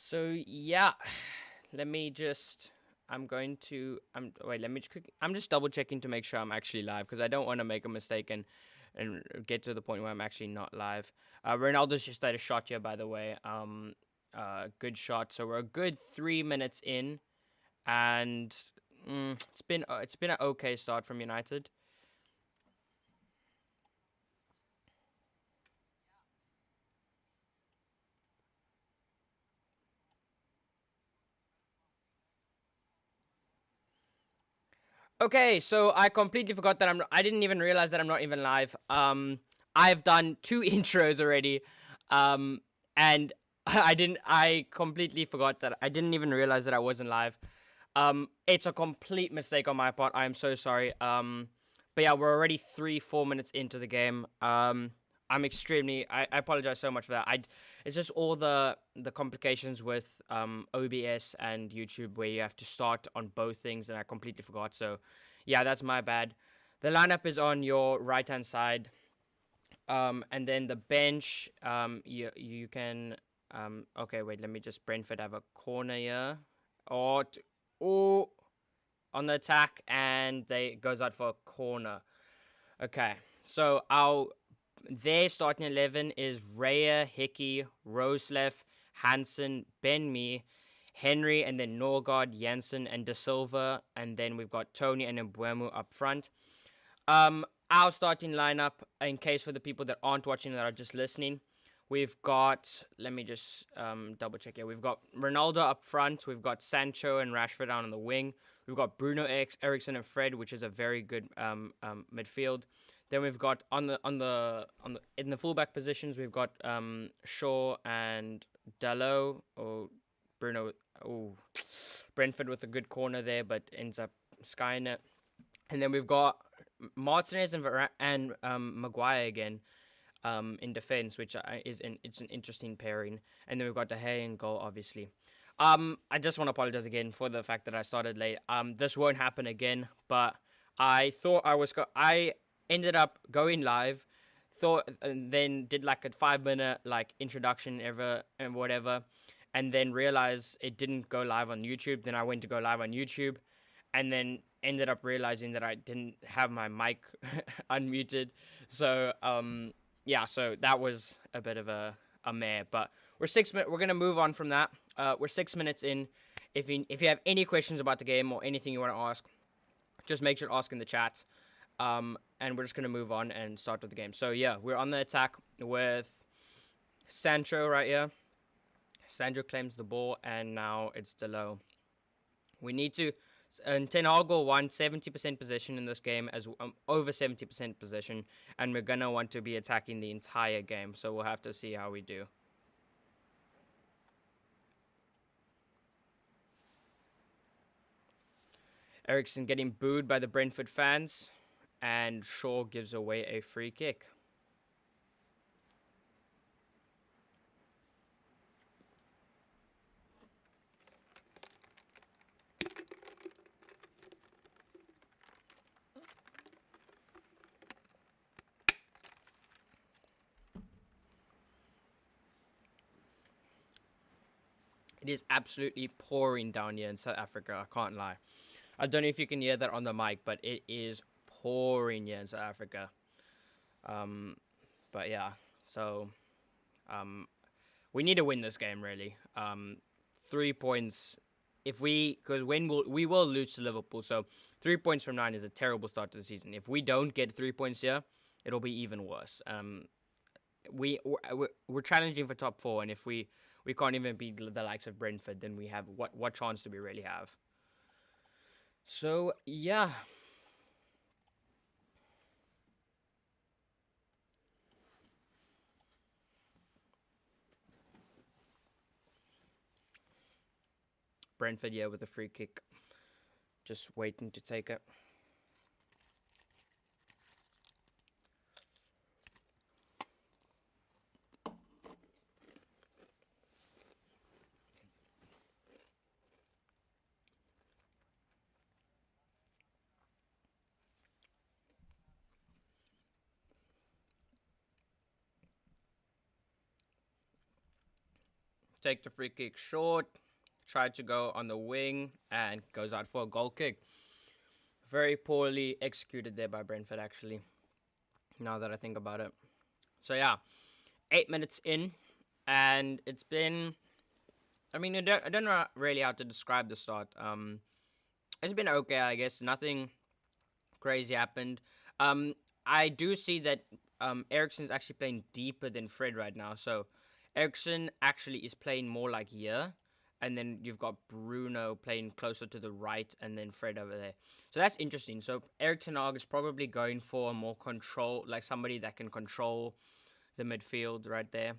So yeah, let me just. I'm going to. Wait. Let me just. I'm just double checking to make sure I'm actually live because I don't want to make a mistake and get to the point where I'm actually not live. Ronaldo's just had a shot here, by the way. Good shot. So we're a good 3 minutes in, and it's been an okay start from United. Okay, so I completely forgot that I didn't even realize that I'm not even live. I've done two intros already, and I didn't. I completely forgot that I didn't even realize that I wasn't live. It's a complete mistake on my part. I am so sorry. But yeah, we're already 3-4 minutes into the game. I'm extremely. I apologize so much for that. It's just all the complications with OBS and YouTube where you have to start on both things, and I completely forgot. So, yeah, that's my bad. The lineup is on your right hand side, and then the bench. You can. Okay, wait. Let me just Brentford have a corner here. Or oh, on the attack, and they goes out for a corner. Okay, so their starting 11 is Raya, Hickey, Roslef, Hansen, Benmi, Henry, and then Norgard, Jensen, and De Silva. And then we've got Tony and Mbuemu up front. Our starting lineup, in case for the people that aren't watching that are just listening, we've got, let me just double check here. We've got Ronaldo up front. We've got Sancho and Rashford down on the wing. We've got Bruno Eriksson and Fred, which is a very good midfield. Then we've got in the fullback positions, we've got Shaw and Dalot or Bruno. Oh, Brentford with a good corner there, but ends up skying it. And then we've got Martinez and Maguire again in defense, which it's an interesting pairing. And then we've got De Gea in goal, obviously. I just want to apologize again for the fact that I started late. This won't happen again, but I thought I ended up going live, thought, and then did like a 5 minute like introduction ever and whatever, and then realized it didn't go live on YouTube. Then I went to go live on YouTube, and then ended up realizing that I didn't have my mic unmuted. So yeah, so that was a bit of a mare. But we're 6 minutes. We're gonna move on from that. We're 6 minutes in. If you have any questions about the game or anything you want to ask, just make sure to ask in the chat. And we're just gonna move on and start with the game. So yeah, we're on the attack with Sancho right here. Sancho claims the ball, and now it's Delo. We need to. And Ten Hag will want 70% possession in this game, as over 70% possession, and we're gonna want to be attacking the entire game. So we'll have to see how we do. Eriksson getting booed by the Brentford fans, and Shaw gives away a free kick. It is absolutely pouring down here in South Africa, I can't lie. I don't know if you can hear that on the mic, but it is pouring here in South Africa. But yeah, so we need to win this game, really. 3 points. If because we will lose to Liverpool, so 3 points from 9 is a terrible start to the season. If we don't get 3 points here, it'll be even worse. We're challenging for top 4, and if we can't even beat the likes of Brentford, then we have what chance do we really have? So yeah. Brentford, yeah, with a free kick. Just waiting to take it. take the free kick short, tried to go on the wing, and goes out for a goal kick. Very poorly executed there by Brentford, actually, now that I think about it. So, yeah, 8 minutes in, and it's been... I mean, I don't know really how to describe the start. It's been okay, I guess. Nothing crazy happened. I do see that Eriksen's actually playing deeper than Fred right now. So Eriksen actually is playing more like here. And then you've got Bruno playing closer to the right and then Fred over there. So that's interesting. So Erik ten Hag is probably going for a more control, like somebody that can control the midfield right there.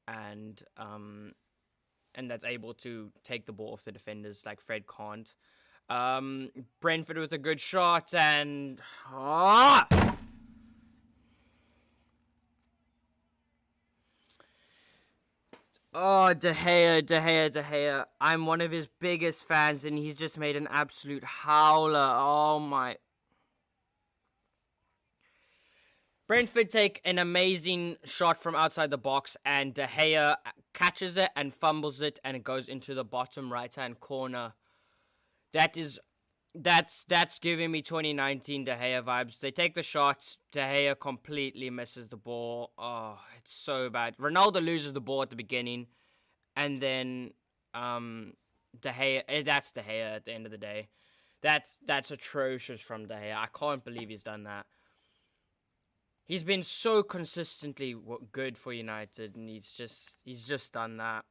And that's able to take the ball off the defenders like Fred can't. Brentford with a good shot and... Oh, De Gea. I'm one of his biggest fans, and he's just made an absolute howler. Oh, my... Brentford take an amazing shot from outside the box, and De Gea catches it and fumbles it, and it goes into the bottom right-hand corner. That's giving me 2019 De Gea vibes. They take the shot, De Gea completely misses the ball. Oh, it's so bad. Ronaldo loses the ball at the beginning, and then De Gea. That's De Gea at the end of the day. That's atrocious from De Gea. I can't believe he's done that. He's been so consistently good for United, and he's just done that.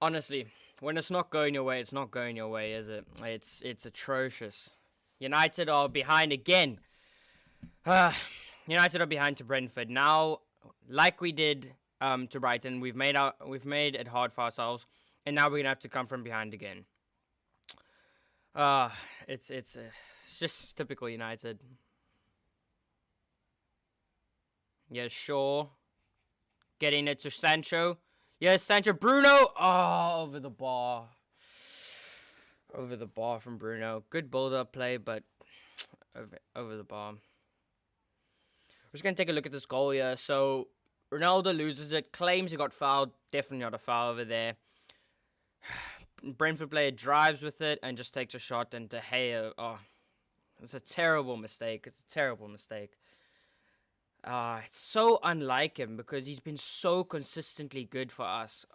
Honestly, when it's not going your way, it's not going your way, is it? It's atrocious. United are behind again. United are behind to Brentford now, like we did to Brighton. We've made it hard for ourselves, and now we're gonna have to come from behind again. It's just typical United. Yeah, sure. Getting it to Sancho. Yes, Sancho. Bruno. Oh, over the bar. Over the bar from Bruno. Good build-up play, but over the bar. We're just going to take a look at this goal here. So, Ronaldo loses it. Claims he got fouled. Definitely not a foul over there. Brentford player drives with it and just takes a shot. And De Gea, it's a terrible mistake. It's a terrible mistake. It's so unlike him because he's been so consistently good for us.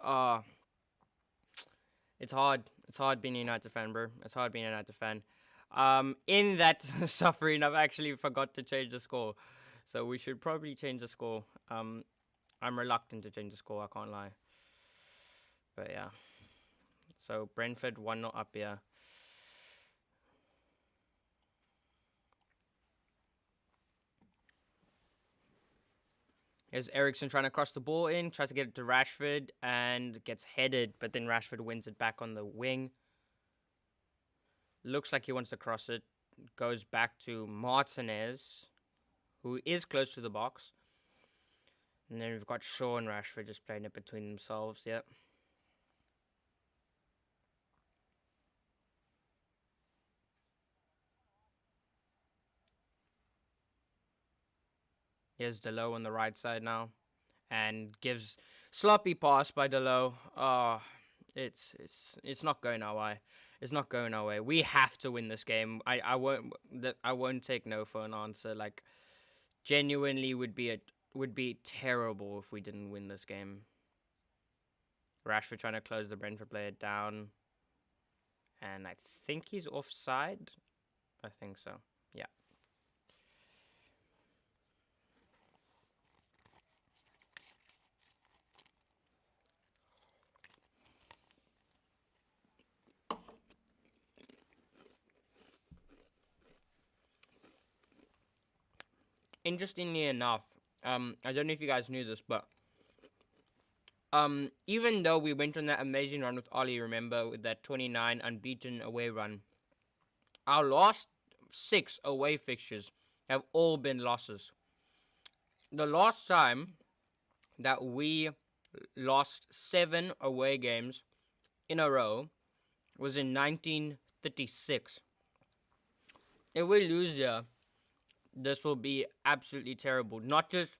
It's hard. It's hard being a United fan, bro. It's hard being a United fan. In that suffering, I've actually forgot to change the score. So we should probably change the score. I'm reluctant to change the score, I can't lie. But yeah. So Brentford 1-0 up here. Here's Eriksen trying to cross the ball in, tries to get it to Rashford, and gets headed, but then Rashford wins it back on the wing. Looks like he wants to cross it. Goes back to Martinez, who is close to the box. And then we've got Shaw and Rashford just playing it between themselves, yep. Here's Delo on the right side now. And gives sloppy pass by Delo. It's not going our way. It's not going our way. We have to win this game. I won't take no for an answer. Like, genuinely would be terrible if we didn't win this game. Rashford trying to close the Brentford player down. And I think he's offside. I think so. Yeah. Interestingly enough, I don't know if you guys knew this, but even though we went on that amazing run with Ollie, remember, with that 29 unbeaten away run, our last 6 away fixtures have all been losses. The last time that we lost 7 away games in a row was in 1936. If we lose here, this will be absolutely terrible. Not just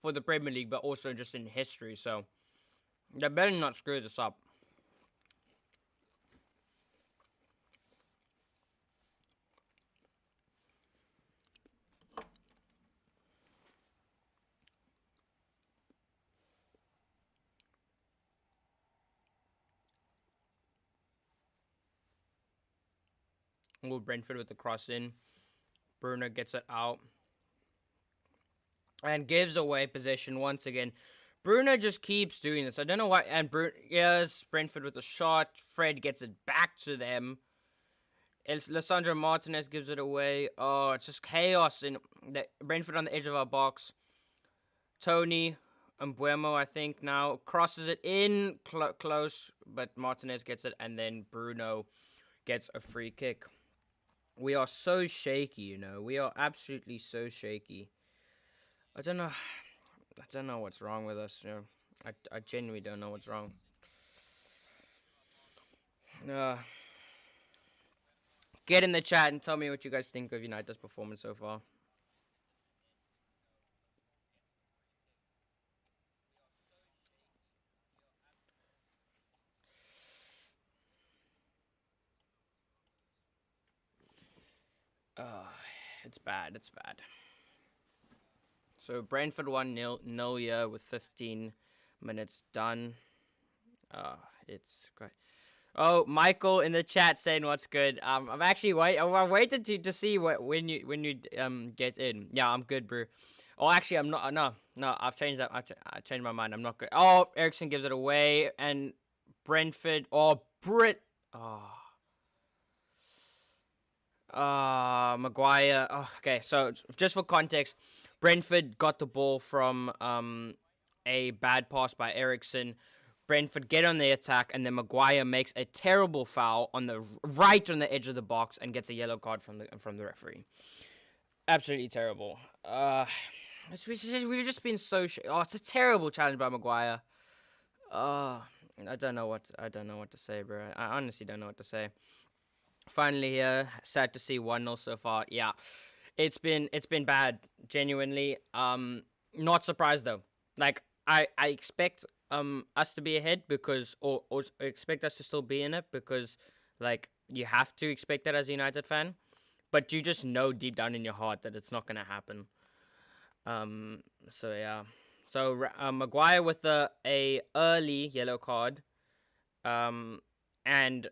for the Premier League, but also just in history. So they better not screw this up. Ooh, Brentford with the cross in. Bruno gets it out and gives away possession once again. Bruno just keeps doing this. I don't know why. And yes, Brentford with a shot. Fred gets it back to them. Lissandro Martinez gives it away. Oh, it's just chaos in Brentford on the edge of our box. Tony Mbuemo, I think, now crosses it in close, but Martinez gets it, and then Bruno gets a free kick. We are so shaky, you know. We are absolutely so shaky. I don't know what's wrong with us, you know. I genuinely don't know what's wrong. Get in the chat and tell me what you guys think of United's performance so far. It's bad. It's bad. So Brentford 1-0 yeah, with 15 minutes done. It's great. Oh, Michael in the chat saying what's good. I'm actually I waited to see when you get in. Yeah, I'm good, bro. Oh, actually, I'm not. No, I've changed that. I changed my mind. I'm not good. Oh, Ericsson gives it away, and Brentford. Oh, Maguire. Oh, okay, so just for context, Brentford got the ball from a bad pass by Ericsson. Brentford get on the attack, and then Maguire makes a terrible foul on the right on the edge of the box and gets a yellow card from the referee. Absolutely terrible. We've just been so. It's a terrible challenge by Maguire. I don't know what to say, bro. I honestly don't know what to say. Finally here, sad to see 1-0 so far. Yeah, it's been bad, genuinely. Not surprised though. Like I expect us to be ahead because or expect us to still be in it because like you have to expect that as a United fan, but you just know deep down in your heart that it's not gonna happen. So yeah. So Maguire with a early yellow card, and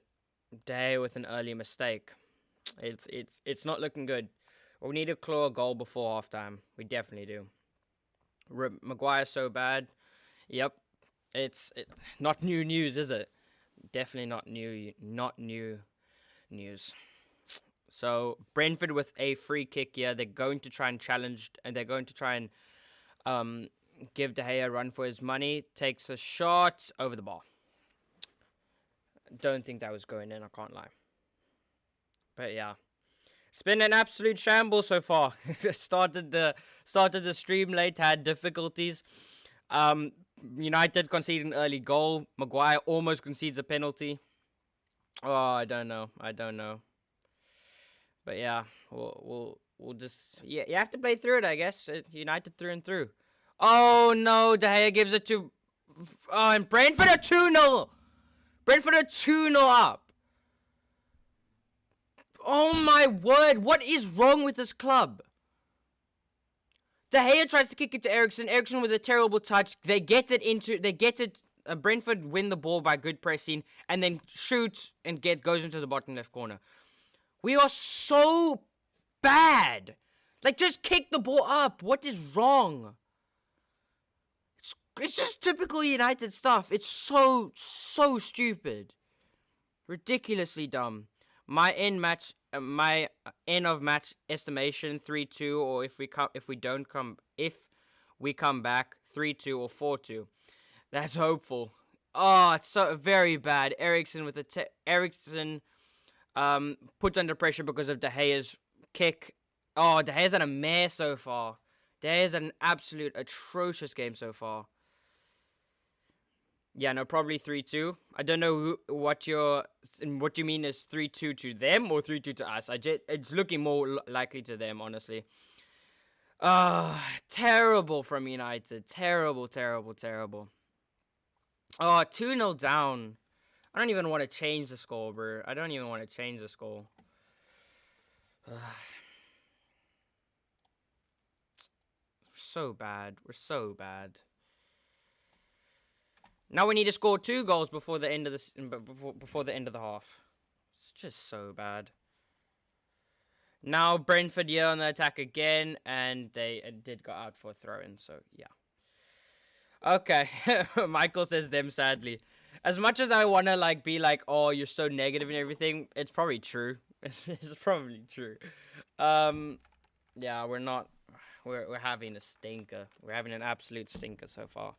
Day with an early mistake. It's not looking good. We need to claw a goal before halftime. We definitely do. Maguire's so bad. Yep. It's not new news, is it? Definitely not new news. So Brentford with a free kick here. They're going to try and challenge, and they're going to try and give De Gea a run for his money. Takes a shot over the bar. Don't think that was going in, I can't lie. But yeah. It's been an absolute shambles so far. started the stream late, had difficulties. United conceded an early goal. Maguire almost concedes a penalty. Oh, I don't know. But yeah, we'll just you have to play through it, I guess. United through and through. Oh no, De Gea gives it to and Brentford are 2-0. Brentford are 2-0 up. Oh my word, what is wrong with this club? De Gea tries to kick it to Ericsson. Ericsson with a terrible touch. Brentford win the ball by good pressing and then shoots and goes into the bottom left corner. We are so bad. Like, just kick the ball up. What is wrong? It's just typical United stuff. It's so stupid. Ridiculously dumb. My end of match estimation 3-2, or if we come back 3-2 or 4-2. That's hopeful. Oh, it's so very bad. Ericsson with Ericsson put under pressure because of De Gea's kick. Oh, De Gea's had a mare so far. De Gea's had an absolute atrocious game so far. Yeah, no, probably 3-2. I don't know what you mean is 3-2 to them or 3-2 to us. It's looking more likely to them, honestly. Terrible from United. Terrible, terrible, terrible. Oh, 2-0 down. I don't even want to change the score, bro. I don't even want to change the score. So bad. We're so bad. Now we need to score 2 goals before the end of before the end of the half. It's just so bad. Now Brentford here on the attack again, and they did go out for a throw-in. So yeah. Okay, Michael says them sadly. As much as I wanna like be like, oh, you're so negative and everything, it's probably true. It's probably true. Yeah, we're not. We're having a stinker. We're having an absolute stinker so far.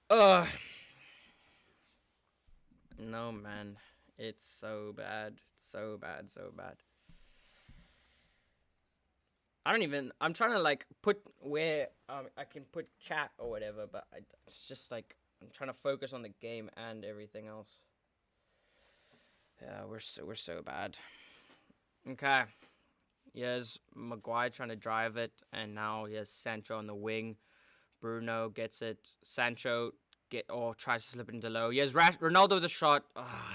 Ugh. No, man. It's so bad. It's so bad. So bad. I'm trying to like put where I can put chat or whatever, but it's just like I'm trying to focus on the game and everything else. Yeah, we're so bad. Okay. Here's Maguire trying to drive it, and now here's Sancho on the wing. Bruno gets it. Sancho tries to slip it into low. Here's Ronaldo with a shot.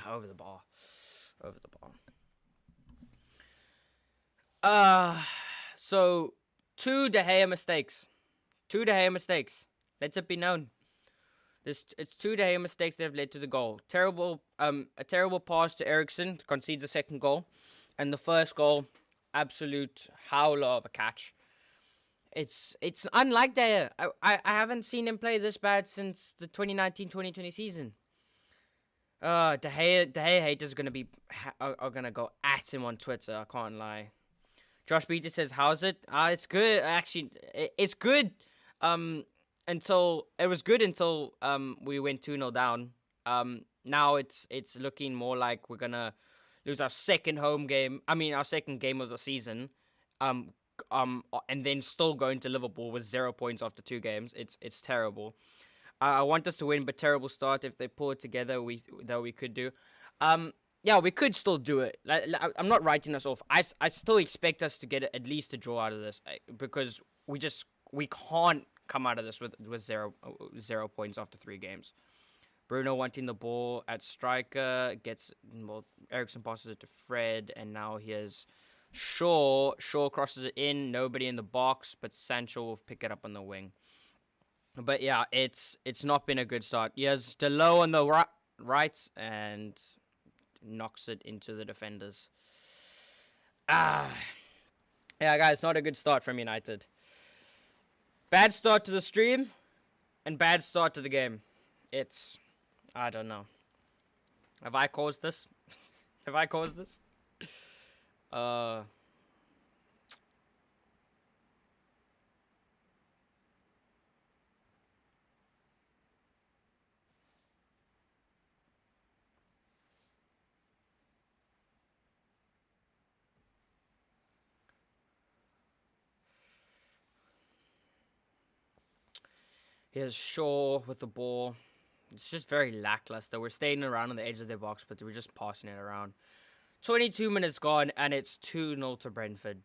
Over the ball. Over the ball. So 2 De Gea mistakes. 2 De Gea mistakes. Let it be known. It's 2 De Gea mistakes that have led to the goal. A terrible pass to Eriksen, concedes the second goal, and the first goal, absolute howler of a catch. It's unlike De Gea. I haven't seen him play this bad since the 2019-2020 season. De Gea haters are gonna go at him on Twitter. I can't lie. Josh Beater says, "How's it? It's good. Actually, it's good. Until it was good until we went 2-0 down. Now it's looking more like we're gonna lose our second home game. I mean, our second game of the season. And then still going to Liverpool with 0 points after 2 games. It's terrible. I want us to win, but terrible start. If they pull it together, we could do. Yeah, we could still do it. I'm not writing us off. I still expect us to get at least a draw out of this because we can't come out of this with 0 points after 3 games. Bruno wanting the ball at striker Eriksen passes it to Fred, and now here's Shaw crosses it in. Nobody in the box, but Sancho will pick it up on the wing. But yeah, it's not been a good start. Here's Delo on the right and knocks it into the defenders. Yeah, guys, not a good start from United. Bad start to the stream and bad start to the game. I don't know. Have I caused this? Have I caused this? Here's Shaw with the ball. It's just very lackluster. We're staying around on the edge of their box, but we're just passing it around. 22 minutes gone, and it's 2-0 to Brentford.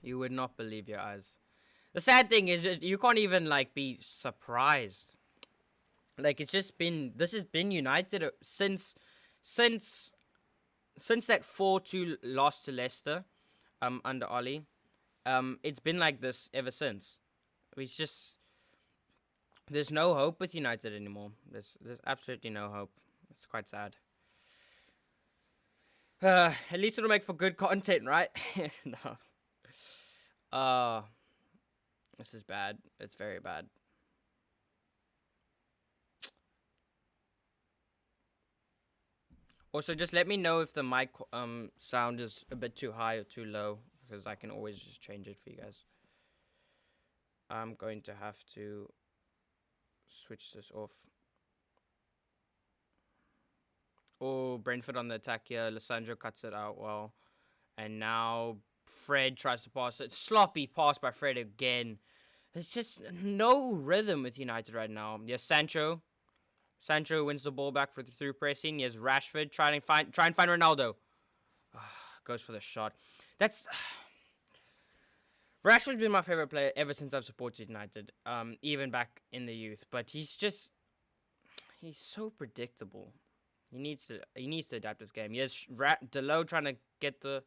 You would not believe your eyes. The sad thing is that you can't even, like, be surprised. Like, this has been United since that 4-2 loss to Leicester, under Ollie. It's been like this ever since. There's no hope with United anymore. There's absolutely no hope. It's quite sad. At least it'll make for good content, right? No. This is bad. It's very bad. Also, just let me know if the mic sound is a bit too high or too low, because I can always just change it for you guys. I'm going to have to switch this off. Oh, Brentford on the attack here. Lissandro cuts it out well. And now Fred tries to pass it. Sloppy pass by Fred again. There's just no rhythm with United right now. Yes, Sancho. Sancho wins the ball back through pressing. Yes, Rashford trying to find Ronaldo. Goes for the shot. Rashford's been my favorite player ever since I've supported United. Even back in the youth, but he's so predictable. He needs to adapt his game. Yes, Delo trying to get the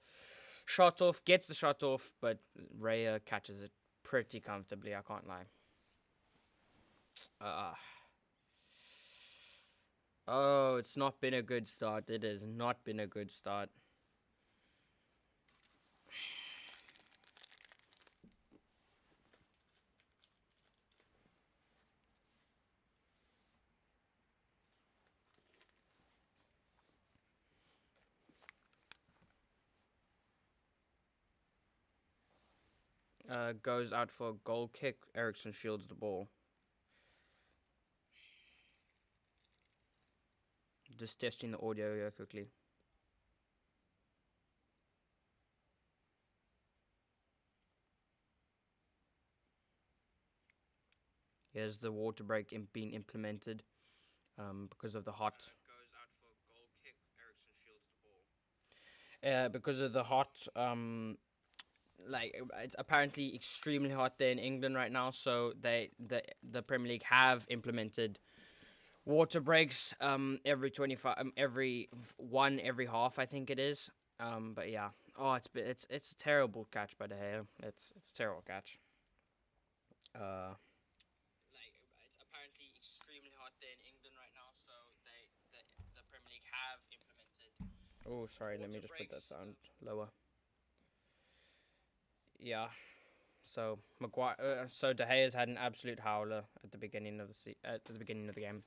shot off, gets the shot off, but Raya catches it pretty comfortably. I can't lie. Uh, oh, it's not been a good start. It has not been a good start. Goes out for a goal kick. Ericsson shields the ball. Just testing the audio here quickly. Here's the water break being implemented because of the hot. Goes out for a goal kick. Ericsson shields the ball. Because of the hot. Like it's apparently extremely hot there in England right now, so the Premier League have implemented water breaks every 25 every half, I think it is. But yeah, it's a terrible catch by De Gea. It's a terrible catch. Like it's apparently extremely hot there in England right now, so the Premier League have implemented. Oh, sorry. Let me just put that sound lower. Yeah. So so De Gea's had an absolute howler at the beginning of the game.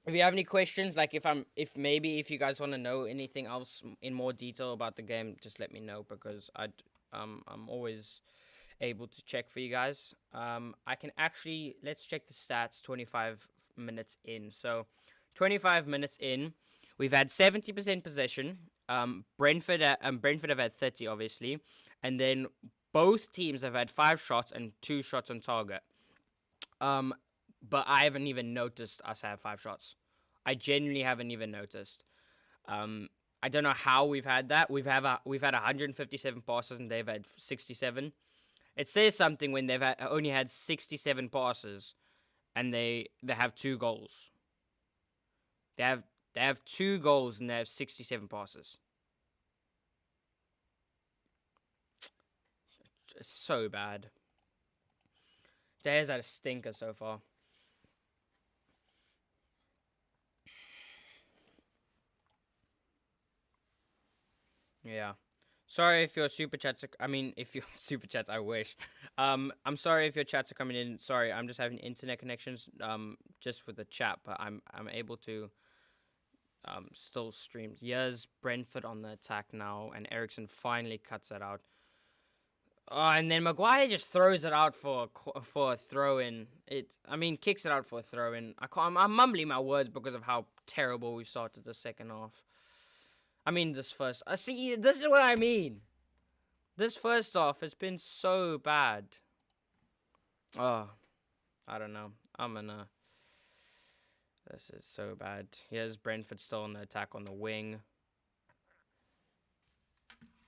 If you have any questions, like if you guys want to know anything else in more detail about the game, just let me know because I'm always able to check for you guys. I can actually let's check the stats. 25 minutes in, so 25 minutes in, we've had 70% possession. Brentford have had 30, obviously, and then both teams have had 5 shots and 2 shots on target. But I haven't even noticed us have 5 shots. I genuinely haven't even noticed. I don't know how we've had that. We've had 157 passes and they've had 67. It says something when they've only had 67 passes and they have 2 goals. They have 2 goals and they have 67 passes. It's so bad. De Gea's had a stinker so far. Yeah. Sorry if your super chats if your super chats, I wish. I'm sorry if your chats are coming in. Sorry, I'm just having internet connections just with the chat, but I'm able to still stream. Here's Brentford on the attack now, and Ericsson finally cuts it out. Oh, and then Maguire just throws it out for a throw in. Kicks it out for a throw in. I'm mumbling my words because of how terrible we started the second half. This first. See, this is what I mean. This first half has been so bad. Oh, I don't know. This is so bad. Here's Brentford still on the attack on the wing.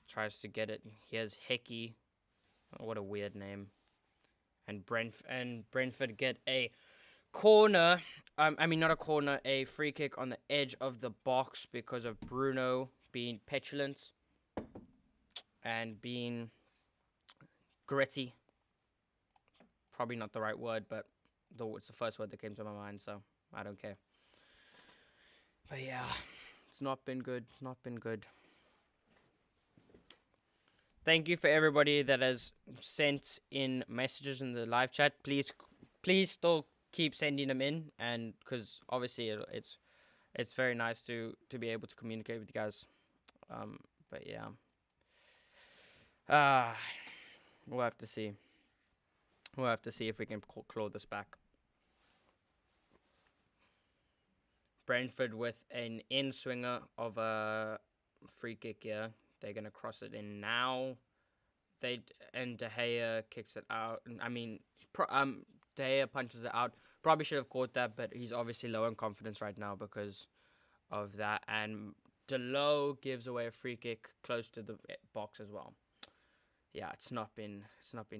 Tries to get it. Here's Hickey. Oh, what a weird name. And Brentford get a corner. Not a corner, a free kick on the edge of the box because of Bruno being petulant and being gritty. Probably not the right word, but it's the first word that came to my mind, so I don't care. But yeah, it's not been good. It's not been good. Thank you for everybody that has sent in messages in the live chat. Please still keep sending them in, and because obviously it's very nice to be able to communicate with you guys. But yeah, we'll have to see. We'll have to see if we can claw this back. Brentford with an in swinger of a free kick here. They're gonna cross it in now. De Gea kicks it out. De Gea punches it out. Probably should have caught that, but he's obviously low on confidence right now because of that. And Delo gives away a free kick close to the box as well. Yeah, it's not been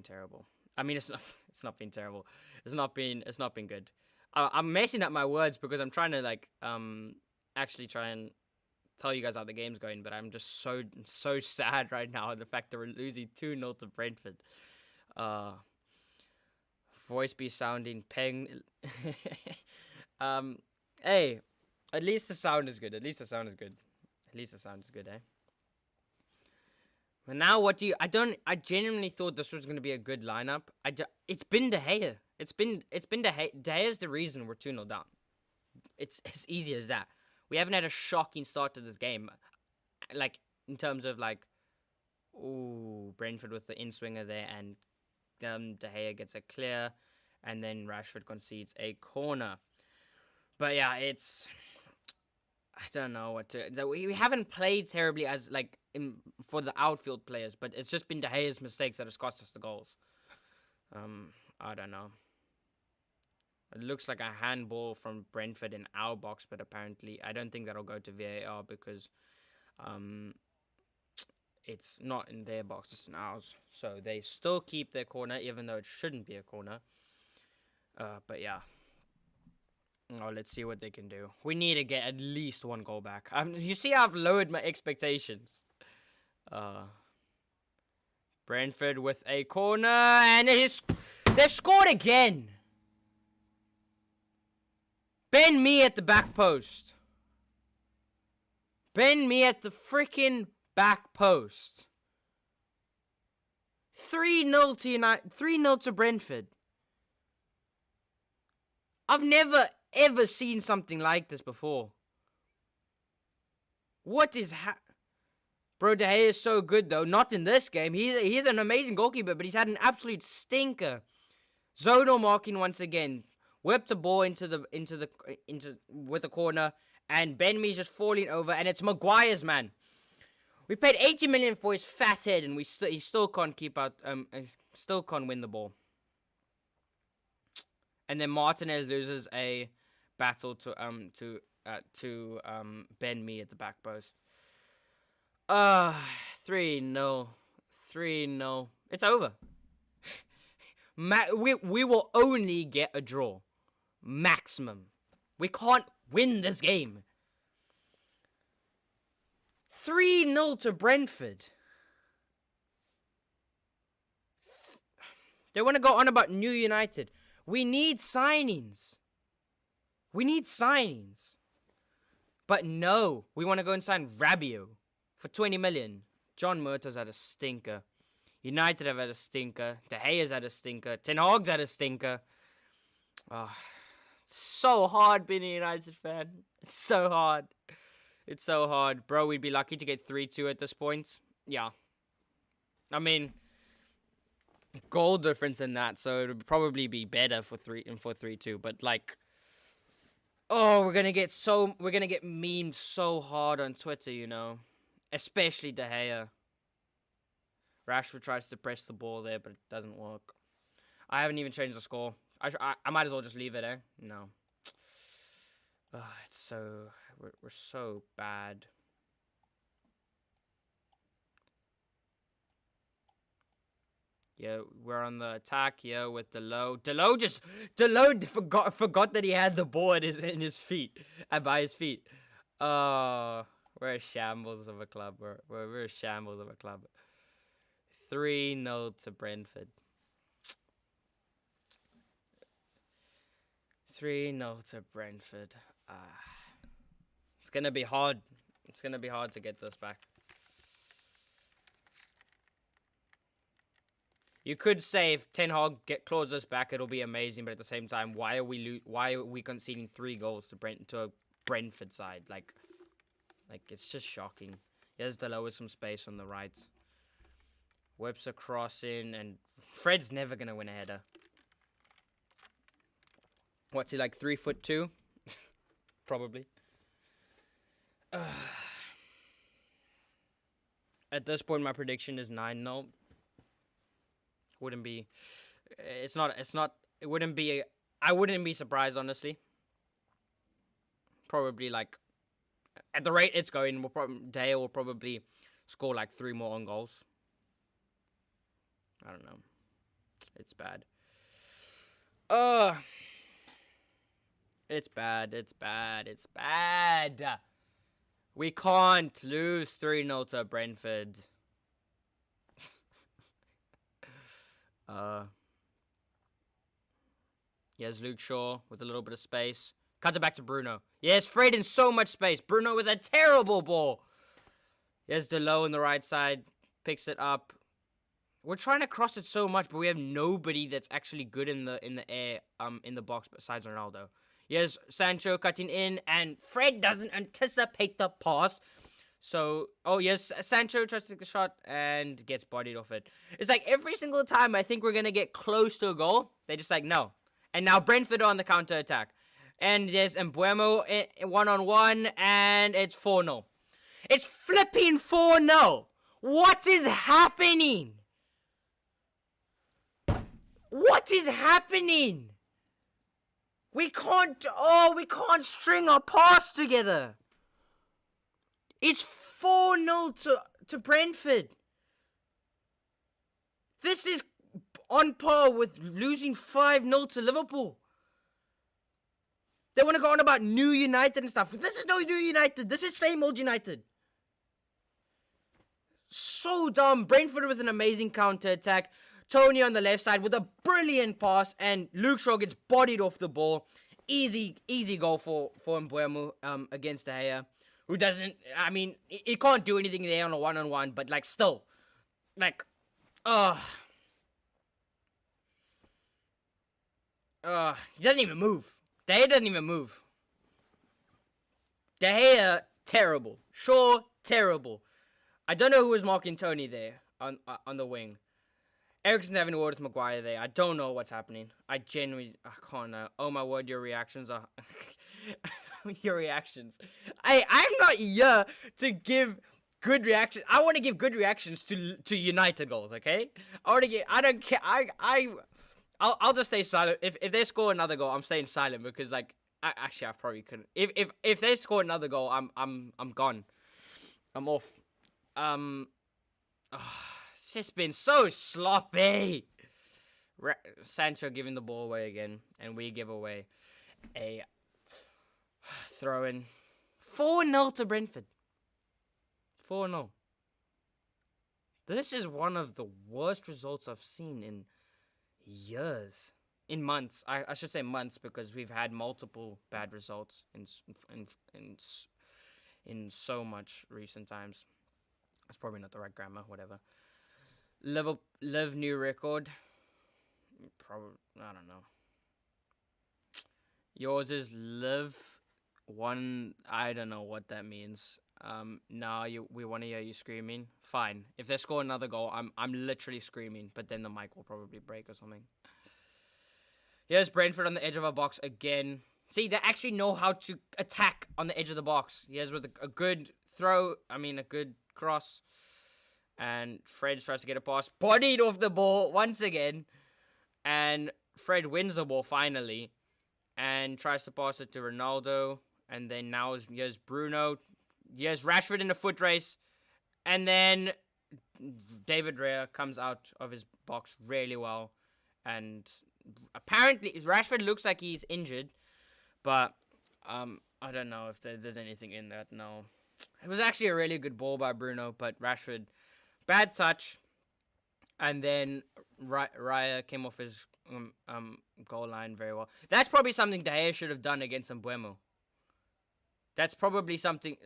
terrible. I mean, it's not it's not been terrible. It's not been good. I'm messing up my words because I'm trying to actually try and tell you guys how the game's going, but I'm just so sad right now the fact that we're losing 2-0 to Brentford. Voice be sounding peng. Hey, at least the sound is good. At least the sound is good. Eh? But now what do you? I genuinely thought this was gonna be a good lineup. It's been De Gea. It's been De Gea. De Gea's the reason we're 2-0 down. It's as easy as that. We haven't had a shocking start to this game, like in terms of Brentford with the in-swinger there, and De Gea gets a clear, and then Rashford concedes a corner. But yeah, I don't know what to. We haven't played terribly as for the outfield players, but it's just been De Gea's mistakes that has cost us the goals. I don't know. It looks like a handball from Brentford in our box, but apparently I don't think that'll go to VAR because it's not in their box, it's in ours. So they still keep their corner, even though it shouldn't be a corner. But yeah. Oh, let's see what they can do. We need to get at least one goal back. You see how I've lowered my expectations. Brentford with a corner, and they've scored again. Ben Mee at the back post. Ben Mee at the freaking back post. 3-0 to United. 3-0 to Brentford. I've never ever seen something like this before. What is Bro, De Gea is so good though. Not in this game. He's an amazing goalkeeper, but he's had an absolute stinker. Zonal marking once again. Whipped the ball into with a corner, and Ben Mee's just falling over, and it's Maguire's man. We paid 80 million for his fat head, and he still can't keep out. Still can't win the ball. And then Martinez loses a battle to Ben Mee at the back post. 3-0. 3-0. It's over. We will only get a draw. Maximum. We can't win this game. 3-0 to Brentford. They want to go on about New United. We need signings. But no, we want to go and sign Rabiot for 20 million. John Murtaugh's had a stinker. United have had a stinker. De Gea's had a stinker. Ten Hag's had a stinker. Oh, it's so hard being a United fan. It's so hard. It's so hard. Bro, we'd be lucky to get 3-2 at this point. Yeah. I mean, goal difference in that, so it would probably be better for 3-2. But we're gonna get memed so hard on Twitter, you know, especially De Gea. Rashford tries to press the ball there, but it doesn't work. I haven't even changed the score. I might as well just leave it, eh? No. It's so... We're so bad. Yeah, we're on the attack, yeah, with Delo. Delo forgot that he had the ball in his feet. By his feet. Oh, we're a shambles of a club. We're a shambles of a club. 3-0 to Brentford. 3-0 to Brentford. It's gonna be hard. It's gonna be hard to get this back. You could say if Ten Hag claws us back, it'll be amazing. But at the same time, why are we conceding 3 goals to a Brentford side? Like it's just shocking. Here's Delo with some space on the right. Whips a cross in, and Fred's never gonna win a header. What's he, like 3'2"? Probably. At this point, my prediction is 9-0. Wouldn't be. It's not. It wouldn't be. I wouldn't be surprised, honestly. Probably like At the rate it's going, Daya will probably score like 3 more on goals. I don't know. It's bad. It's bad. It's bad. It's bad. We can't lose 3-0 to Brentford. Here's Luke Shaw with a little bit of space. Cuts it back to Bruno. Yes, Fred in so much space. Bruno with a terrible ball. Here's Delo on the right side. Picks it up. We're trying to cross it so much, but we have nobody that's actually good in the air, in the box besides Ronaldo. Here's Sancho cutting in, and Fred doesn't anticipate the pass. So, yes, Sancho tries to take the shot and gets bodied off it. It's like every single time I think we're going to get close to a goal, they're just like, no. And now Brentford on the counter-attack. And there's Mbuemo one-on-one, and it's 4-0. It's flipping 4-0. What is happening? What is happening? We can't string our pass together. It's 4-0 to Brentford. This is on par with losing 5-0 to Liverpool. They want to go on about New United and stuff. This is no New United. This is same old United. So dumb. Brentford with an amazing counter-attack. Tony on the left side with a brilliant pass, and Luke Shaw gets bodied off the ball. Easy goal for Mbuemo against De Gea, who doesn't, I mean, he can't do anything there on a one-on-one, but, like, still. Like, he doesn't even move. De Gea doesn't even move. De Gea, terrible. Shaw, terrible. I don't know who was marking Tony there on the wing. Ericsson's having a word with Maguire there. I don't know what's happening. I can't know. Oh my word, your reactions are... your reactions. I'm not here to give good reactions. I want to give good reactions to United goals, okay? I don't care. I'll just stay silent. If they score another goal, I'm staying silent because, like, I probably couldn't. If they score another goal, I'm gone. I'm off. It's just been so sloppy. Sancho giving the ball away again, and we give away a throw-in. 4-0 to Brentford. 4-0. This is one of the worst results I've seen in years. In months. I should say months, because we've had multiple bad results in so much recent times. That's probably not the right grammar, whatever. Live new record. Probably, I don't know. Yours is live one. I don't know what that means. Now we want to hear you screaming. Fine. If they score another goal, I'm literally screaming, but then the mic will probably break or something. Here's Brentford on the edge of our box again. See, they actually know how to attack on the edge of the box. Here's with a good throw. I mean, a good cross. And Fred tries to get a pass. Bodied off the ball once again. And Fred wins the ball finally. And tries to pass it to Ronaldo. And then now here's Bruno. Here's Rashford in a foot race. And then David Raya comes out of his box really well. And apparently Rashford looks like he's injured. But I don't know if there's anything in that. No. It was actually a really good ball by Bruno. But Rashford... bad touch, and then Raya came off his goal line very well. That's probably something De Gea should have done against Mbuemo. That's probably something...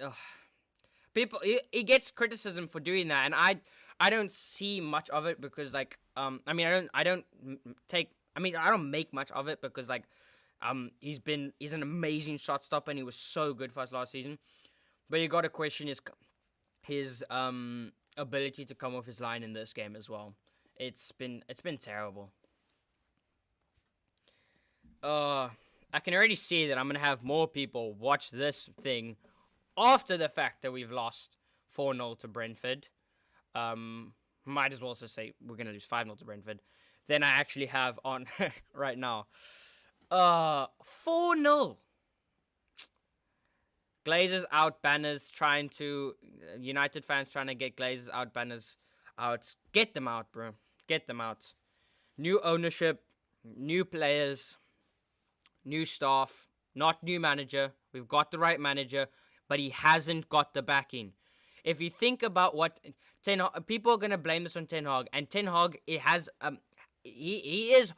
people, he gets criticism for doing that, and I don't see much of it because, like, I don't make much of it because, like, he's an amazing shot stopper, and he was so good for us last season. But you got to question his ability to come off his line in this game as well. It's been terrible. I can already see that I'm gonna have more people watch this thing after the fact that we've lost 4-0 to Brentford. Might as well just say we're gonna lose 5-0 to Brentford than I actually have on right now. 4-0. Glazers out banners trying to United fans trying to get Glazers out banners out. Get them out, bro. Get them out. New ownership, new players, new staff, not new manager. We've got the right manager, but he hasn't got the backing. If you think about what Ten Hag, people are gonna blame this on Ten Hag, and Ten Hag, he is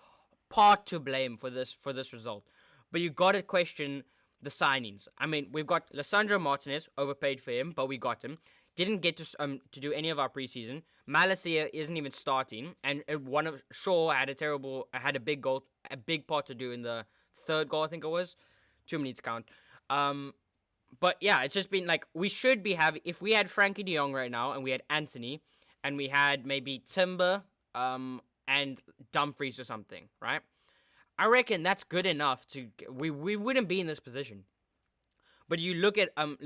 part to blame for this result. But you got to question the signings. I mean, we've got Lissandro Martinez, overpaid for him, but we got him. Didn't get to do any of our preseason. Malacia isn't even starting, and one of Shaw had a big goal, a big part to do in the third goal, I think it was. Too many to count. But yeah, it's just been like we should be having. If we had Frankie De Jong right now, and we had Anthony, and we had maybe Timber, and Dumfries or something, right? I reckon that's good enough to we wouldn't be in this position. But you look at our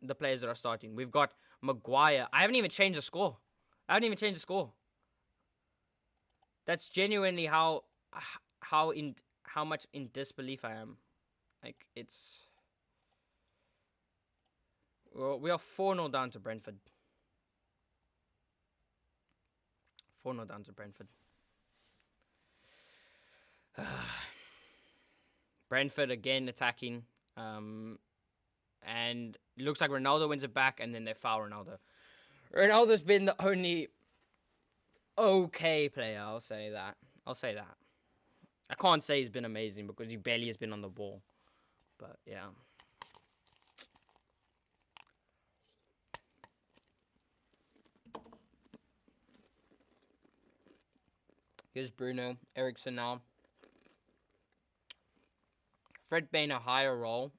the players that are starting. We've got Maguire. I haven't even changed the score. That's genuinely how much in disbelief I am. Like it's well, we are 4-0 down to Brentford. 4-0 down to Brentford. Brentford again attacking. And it looks like Ronaldo wins it back, and then they foul Ronaldo. Ronaldo's been the only okay player, I'll say that. I can't say he's been amazing because he barely has been on the ball. But, yeah. Here's Bruno Eriksson now. Fred Bain a higher role.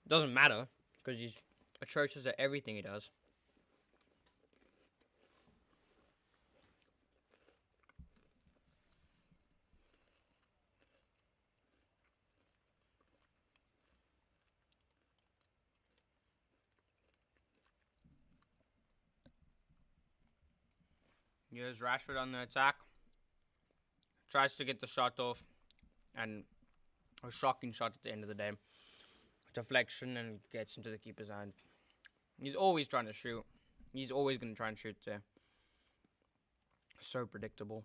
Doesn't matter, because he's atrocious at everything he does. Here's Rashford on the attack. Tries to get the shot off, and a shocking shot at the end of the day. Deflection, and gets into the keeper's hand. He's always trying to shoot. He's always going to try and shoot there. So predictable.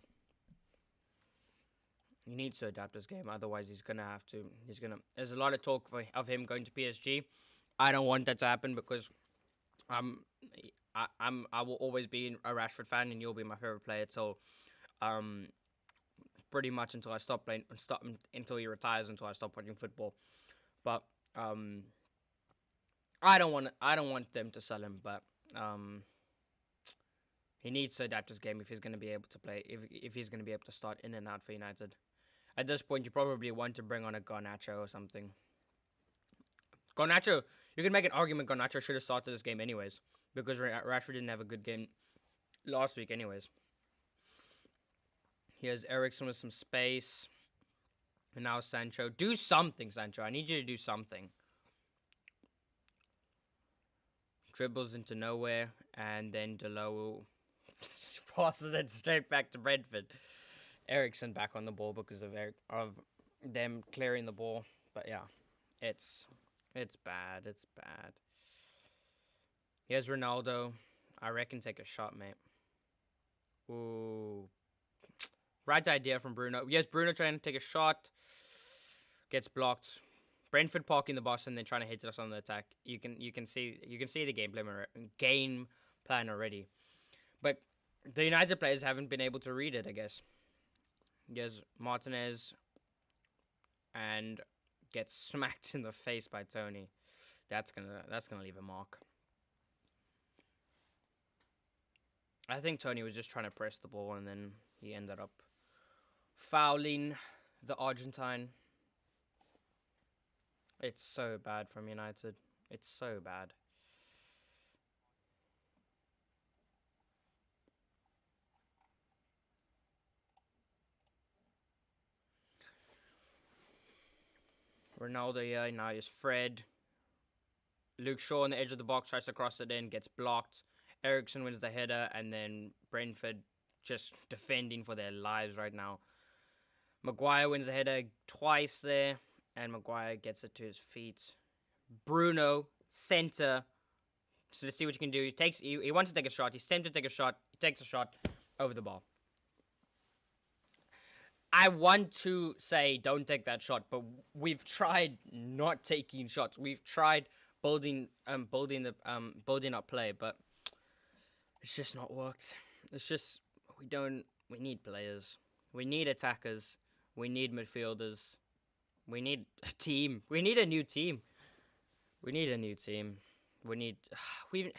He needs to adapt his game, otherwise he's going to have to. There's a lot of talk of him going to PSG. I don't want that to happen because I will always be a Rashford fan, and you'll be my favorite player till pretty much until I stop playing, until he retires, until I stop watching football. But I don't want them to sell him, but he needs to adapt his game if he's going to be able to play, if he's going to be able to start in and out for United. At this point, you probably want to bring on a Garnacho or something. Garnacho, you can make an argument Garnacho should have started this game anyways, because Rashford didn't have a good game last week anyways. Here's Eriksson with some space. And now Sancho. Do something, Sancho. I need you to do something. Dribbles into nowhere. And then Delo passes it straight back to Brentford. Eriksson back on the ball because of them clearing the ball. But yeah, it's bad. It's bad. Here's Ronaldo. I reckon take a shot, mate. Ooh. Right idea from Bruno. Yes, Bruno trying to take a shot. Gets blocked. Brentford parking the bus and then trying to hit us on the attack. You can see the game plan already. But the United players haven't been able to read it, I guess. Yes, Martinez and gets smacked in the face by Tony. That's gonna leave a mark. I think Tony was just trying to press the ball and then he ended up fouling the Argentine. It's so bad from United. It's so bad. Ronaldo here, now is Fred. Luke Shaw on the edge of the box, tries to cross it in, gets blocked. Eriksson wins the header, and then Brentford just defending for their lives right now. Maguire wins the header twice there, and Maguire gets it to his feet. Bruno, center. So let's see what you can do. He wants to take a shot. He's tempted to take a shot. He takes a shot over the bar. I want to say don't take that shot, but we've tried not taking shots. We've tried building up play, but it's just not worked. It's just we need players. We need attackers. We need midfielders. We need a team. We need a new team. We need a new team. We need we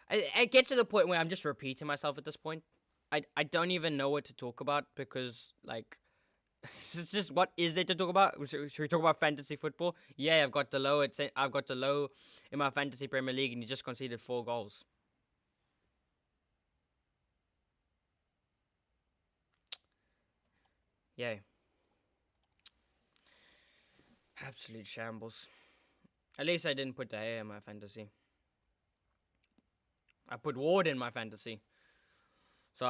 I get to the point where I'm just repeating myself at this point. I don't even know what to talk about because like it's just what is there to talk about? Should we talk about fantasy football? Yeah, I've got Delo in my fantasy Premier League, and he just conceded 4 goals. Yay! Absolute shambles. At least I didn't put De Gea in my fantasy. I put Ward in my fantasy. So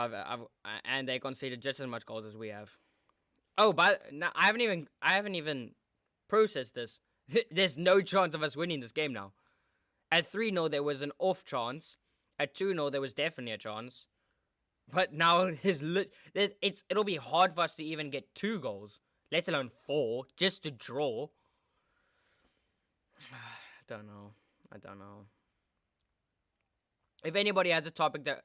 and they conceded just as much goals as we have. Oh, but no, I haven't even processed this. There's no chance of us winning this game now. At 3-0 there was an off chance. At 2-0 there was definitely a chance. But now it'll be hard for us to even get 2 goals, let alone 4, just to draw. I don't know. If anybody has a topic that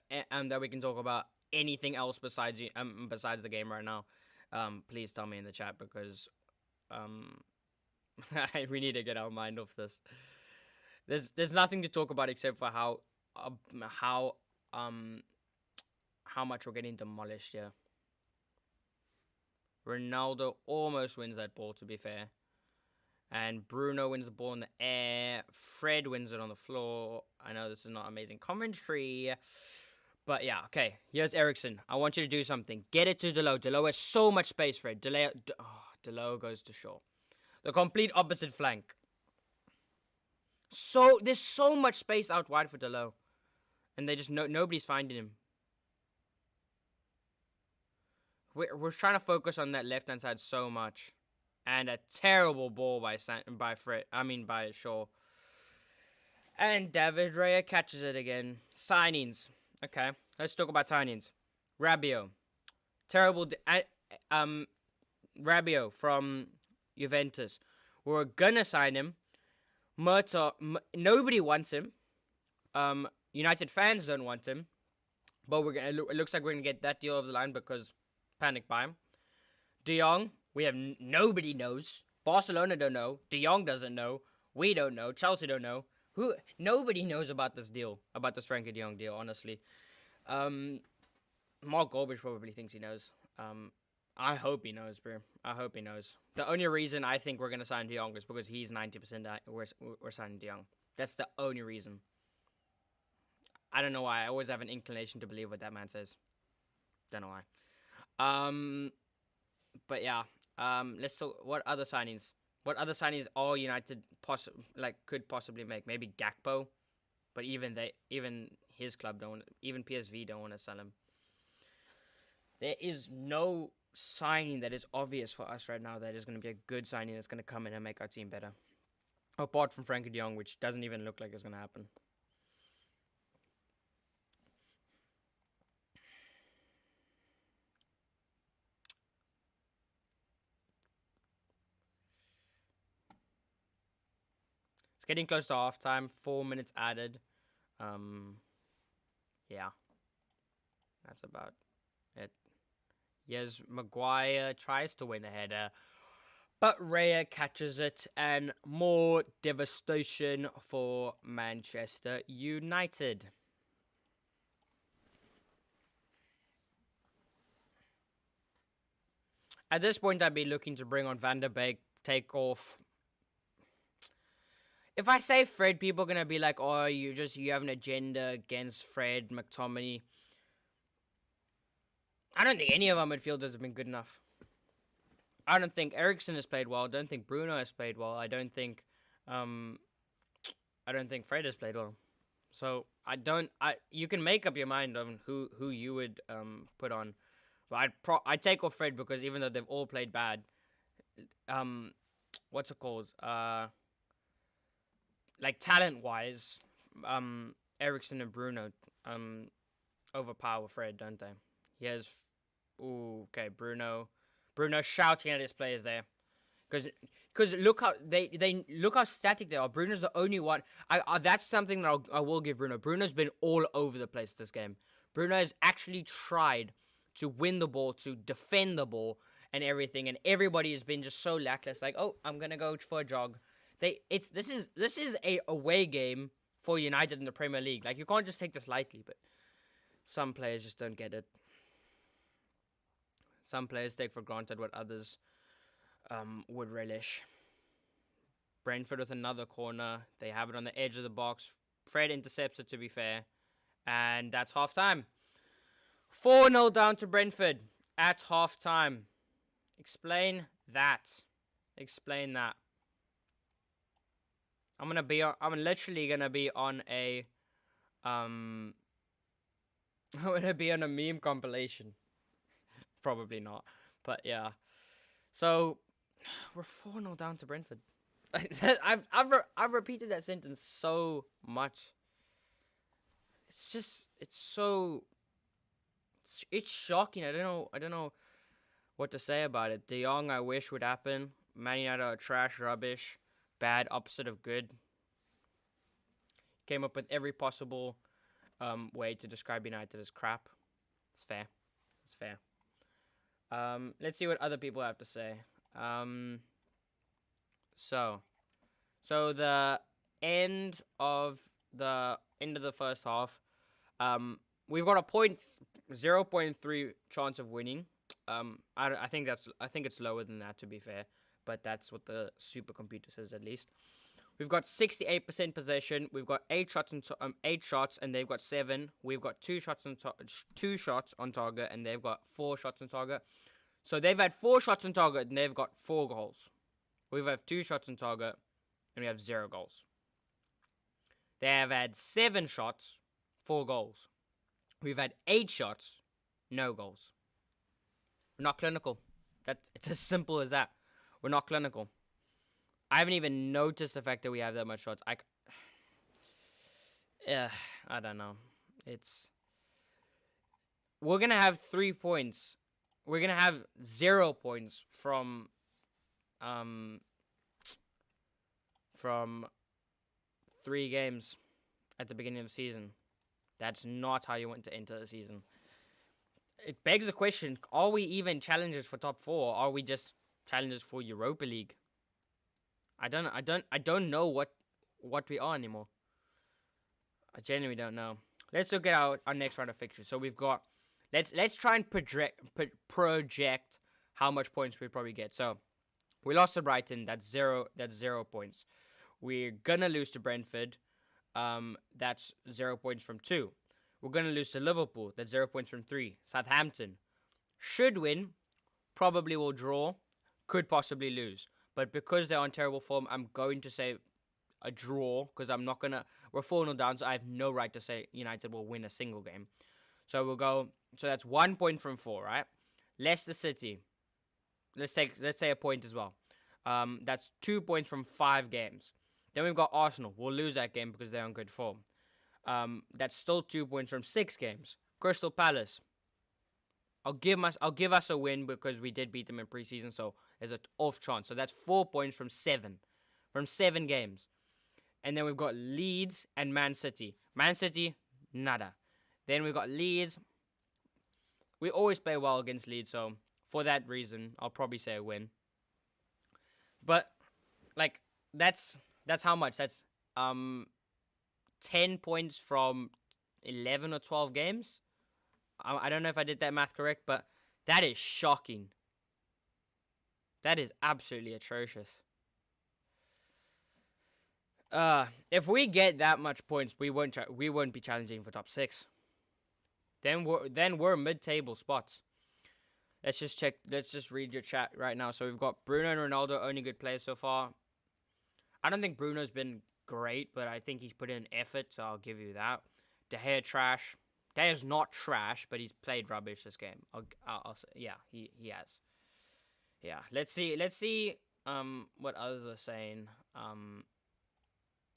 we can talk about anything else besides the game right now, please tell me in the chat because we need to get our mind off this. There's nothing to talk about except for how much we're getting demolished here. Ronaldo almost wins that ball, to be fair. And Bruno wins the ball in the air. Fred wins it on the floor. I know this is not amazing commentary. But yeah, okay. Here's Eriksen. I want you to do something. Get it to Delo. Delo has so much space, Fred. Delo goes to Shaw. The complete opposite flank. There's so much space out wide for Delo. And they just nobody's finding him. We're trying to focus on that left-hand side so much. And a terrible ball by Shaw. And David Raya catches it again. Signings. Okay, let's talk about signings. Rabiot. Terrible. Rabiot from Juventus. We're gonna sign him. Nobody wants him. United fans don't want him. But it looks like we're gonna get that deal over the line because panic buy him. De Jong. We have nobody knows. Barcelona don't know. De Jong doesn't know. We don't know. Chelsea don't know. Nobody knows about this deal, about this Frankie De Jong deal. Honestly, Mark Goldbridge probably thinks he knows. I hope he knows, bro. I hope he knows. The only reason I think we're gonna sign De Jong is because he's 90%. We're signing De Jong. That's the only reason. I don't know why. I always have an inclination to believe what that man says. Don't know why. But yeah. Let's talk. What other signings? What other signings are United could possibly make? Maybe Gakpo, but even his club even PSV don't want to sell him. There is no signing that is obvious for us right now that is going to be a good signing that's going to come in and make our team better. Apart from Frankie De Jong, which doesn't even look like it's going to happen. Getting close to halftime. 4 minutes added. Yeah. That's about it. Yes, Maguire tries to win the header. But Raya catches it. And more devastation for Manchester United. At this point, I'd be looking to bring on Van der Beek, take off. If I say Fred, people are going to be like, oh, you have an agenda against Fred, McTominay. I don't think any of our midfielders have been good enough. I don't think Eriksen has played well. I don't think Bruno has played well. I don't think Fred has played well. So you can make up your mind on who you would put on. But I'd take off Fred because even though they've all played bad, what's it called? like talent-wise, Eriksen and Bruno overpower Fred, don't they? He has. Ooh, okay, Bruno. Bruno shouting at his players there. Because look how they look how static they are. Bruno's the only one. That's something that I will give Bruno. Bruno's been all over the place this game. Bruno has actually tried to win the ball, to defend the ball, and everything. And everybody has been just so lackluster. Like, oh, I'm gonna go for a jog. This is a away game for United in the Premier League. Like, you can't just take this lightly. But some players just don't get it. Some players take for granted what others would relish. Brentford with another corner. They have it on the edge of the box. Fred intercepts it, to be fair. And that's half time. 4-0 down to Brentford at half time. Explain that. Explain that. I'm literally gonna be on a I'm gonna be on a meme compilation. Probably not. But yeah. So we're 4-0 down to Brentford. I've repeated that sentence so much. It's shocking. I don't know what to say about it. De Jong, I wish would happen. Man United are trash, rubbish, bad, opposite of good. Came up with every possible way to describe United as crap. It's fair. It's fair. Let's see what other people have to say. So the end of the first half, we've got a 0.3 chance of winning. I think it's lower than that, to be fair, but that's what the supercomputer says at least. We've got 68% possession. We've got 8 shots, and they've got 7. We've got 2 shots on target, and they've got 4 shots on target. So they've had 4 shots on target, and they've got 4 goals. We've had 2 shots on target, and we have 0 goals. They have had 7 shots, 4 goals. We've had 8 shots, no goals. We're not clinical. It's as simple as that. We're not clinical. I haven't even noticed the fact that we have that much shots. I don't know. We're gonna have 3 points. We're gonna have 0 points from 3 games at the beginning of the season. That's not how you want to enter the season. It begs the question: are we even challengers for top 4? Are we just challengers for Europa League? I don't know what we are anymore. I genuinely don't know. Let's look at our next round of fixtures. So we've got let's try and project how much points we probably get. So we lost to Brighton. That's 0 points. We're gonna lose to Brentford. That's 0 points from 2. We're gonna lose to Liverpool. That's 0 points from 3. Southampton should win. Probably will draw. Could possibly lose. But because they're on terrible form, I'm going to say a draw, because we're 4-0 down, so I have no right to say United will win a single game. So that's 1 point from 4, right? Leicester City, let's say a point as well. That's 2 points from 5 games. Then we've got Arsenal. We'll lose that game because they're on good form. That's still 2 points from 6 games. Crystal Palace, I'll give us a win because we did beat them in preseason, so there's an off chance. So that's 4 points from 7 games. And then we've got Leeds and Man City. Man City, nada. Then we've got Leeds. We always play well against Leeds, so for that reason, I'll probably say a win. But like that's how much? That's 10 points from 11 or 12 games. I don't know if I did that math correct, but that is shocking. That is absolutely atrocious. If we get that much points, we won't be challenging for top 6. Then we're mid-table spots. Let's just check. Let's just read your chat right now. So we've got Bruno and Ronaldo, only good players so far. I don't think Bruno's been great, but I think he's put in effort, so I'll give you that. De Gea trash. De Gea's not trash, but he's played rubbish this game. I'll say, yeah, he has. Yeah, let's see what others are saying.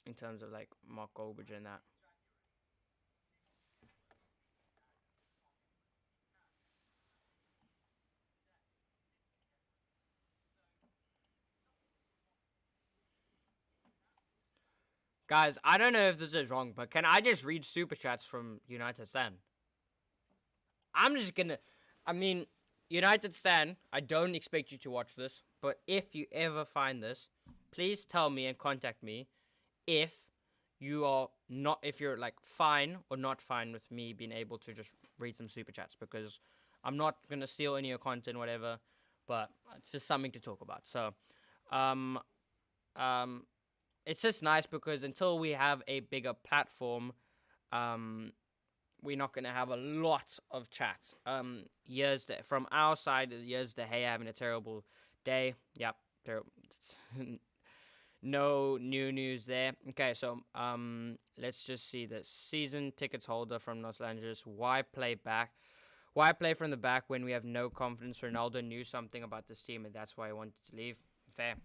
in terms of like Mark Goldbridge and that. Guys, I don't know if this is wrong, but can I just read super chats from United Stan? I'm just gonna. I mean, United Stan, I don't expect you to watch this, but if you ever find this, please tell me and contact me if you are not, if you're like fine or not fine with me being able to just read some super chats, because I'm not gonna steal any of your content, whatever, but it's just something to talk about. So, um, um, it's just nice because until we have a bigger platform, um, we're not gonna have a lot of chat. From our side, years the hey having a terrible day. Yep, no new news there. Okay, so let's just see the season tickets holder from Los Angeles. Why play back? Why play from the back when we have no confidence? Ronaldo knew something about this team, and that's why he wanted to leave. Fair,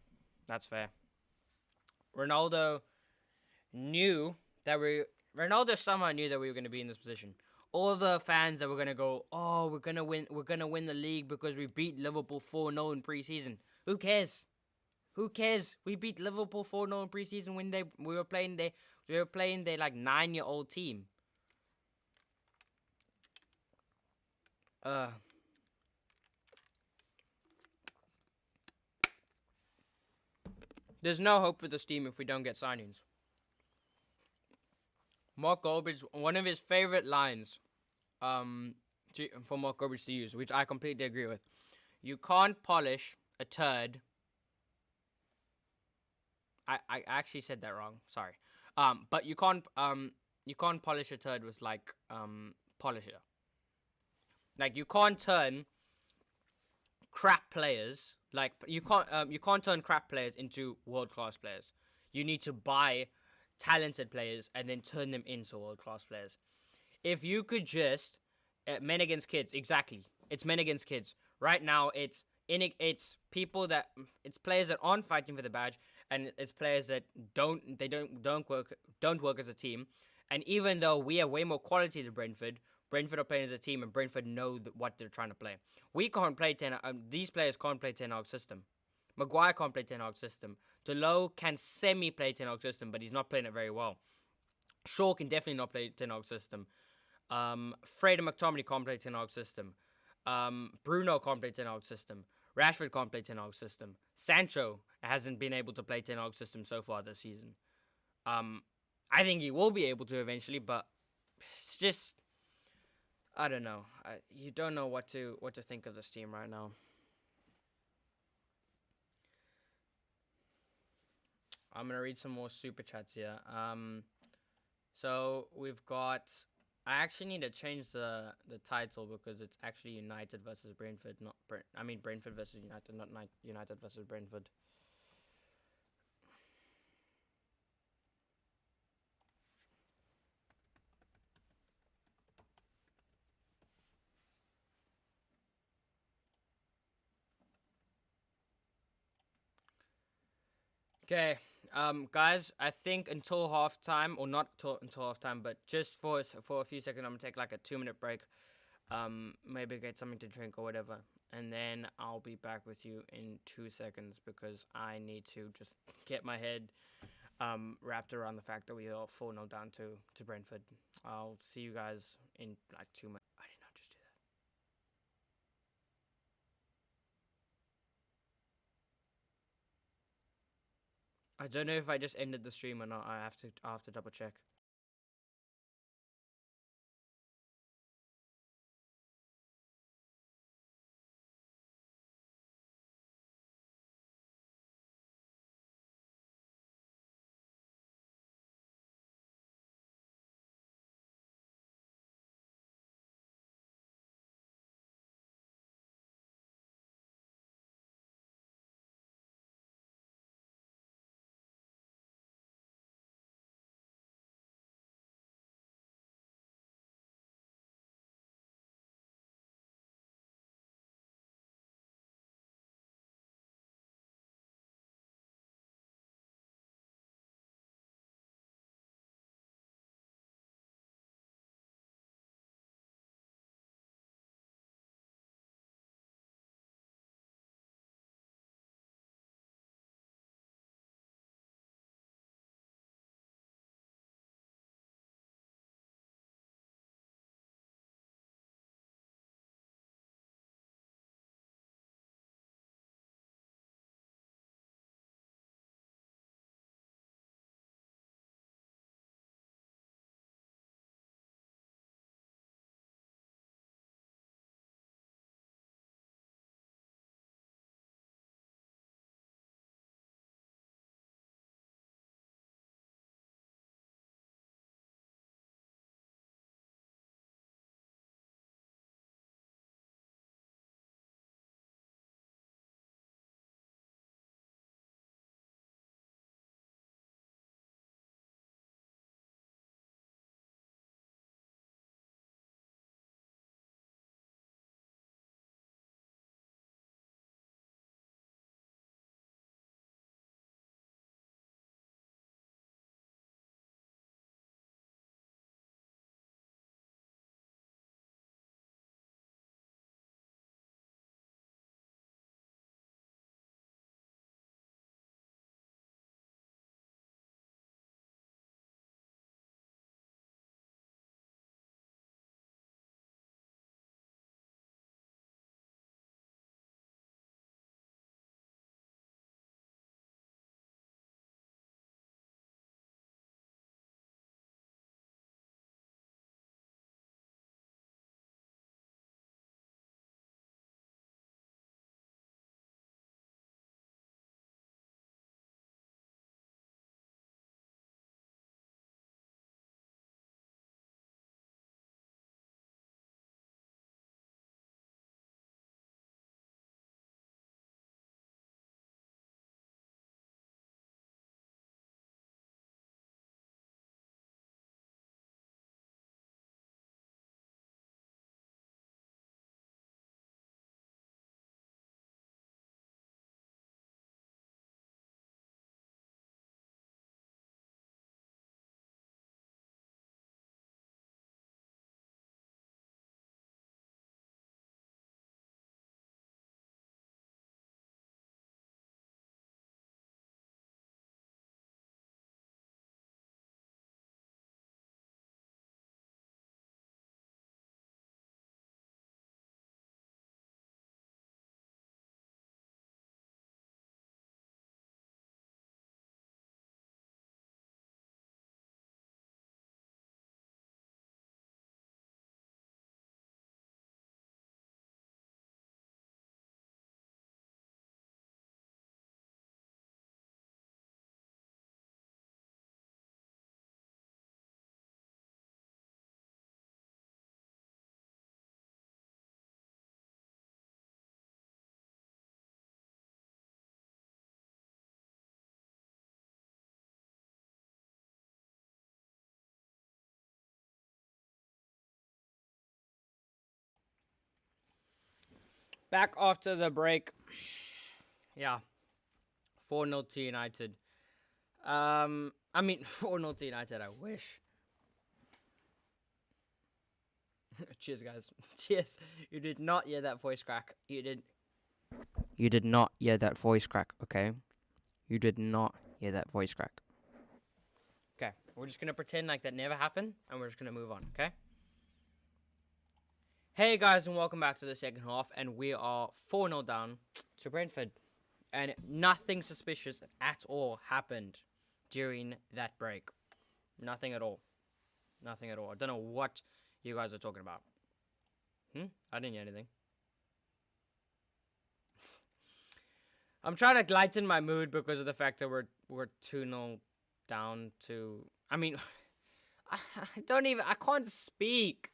that's fair. Ronaldo knew that we Ronaldo somehow knew that we were going to be in this position. All the fans that were going to go, oh, we're going to win the league because we beat Liverpool 4-0 in preseason. Who cares? Who cares? We beat Liverpool 4-0 in preseason when we were playing their like 9-year-old team. Uh there's no hope for this team if we don't get signings. Mark Goldbridge, one of his favorite lines for Mark Goldbridge to use, which I completely agree with. You can't polish a turd. I actually said that wrong. Sorry. But you can't polish a turd with like polisher. Like you can't turn crap players you can't turn crap players into world class players. You need to buy talented players and then turn them into world class players. If you could just men against kids, exactly. It's men against kids. Right now, it's players that aren't fighting for the badge, and it's players that don't work as a team. And even though we have way more quality than Brentford are playing as a team, and Brentford know what they're trying to play. We can't play these players can't play Ten Hag system. Maguire can't play Ten Hag system. Delo can semi-play Ten Hag system, but he's not playing it very well. Shaw can definitely not play Ten Hag system. Fred and McTominay can't play Ten Hag system. Bruno can't play Ten Hag system. Rashford can't play Ten Hag system. Sancho hasn't been able to play Ten Hag system so far this season. I think he will be able to eventually, but it's just I don't know. You don't know what to think of this team right now. I'm gonna read some more super chats here. So we've got. I actually need to change the title because it's actually United versus Brentford, not Brentford versus United, not United versus Brentford. Okay, guys, I think until halftime, or not until halftime, but just for a few seconds, I'm gonna take like a 2-minute break. Maybe get something to drink or whatever, and then I'll be back with you in 2 seconds because I need to just get my head wrapped around the fact that we are 4-0 down to Brentford. I'll see you guys in like 2 minutes. I did not just do that. I don't know if I just ended the stream or not. I have to double check. Back after the break. Yeah. 4-0 to United. I mean, 4-0 to United, I wish. Cheers, guys. Cheers. You did not hear that voice crack. You did not hear that voice crack, okay? You did not hear that voice crack. Okay, we're just gonna pretend like that never happened, and we're just gonna move on, okay? Hey guys, and welcome back to the second half, and we are 4-0 down to Brentford. And nothing suspicious at all happened during that break. Nothing at all. Nothing at all. I don't know what you guys are talking about. I didn't hear anything. I'm trying to lighten my mood because of the fact that we're 2-0 down to... I mean, I can't speak.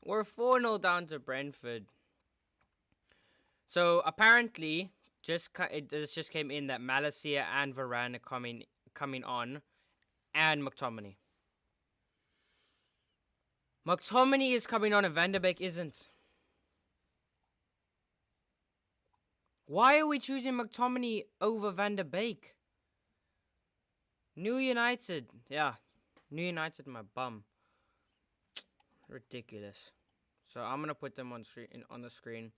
We're 4-0 down to Brentford. So apparently, this just came in that Malacia and Varane are coming on, and McTominay. McTominay is coming on and Van de Beek isn't. Why are we choosing McTominay over Van de Beek? New United. Yeah. New United, my bum. Ridiculous. So I'm going to put them on the screen.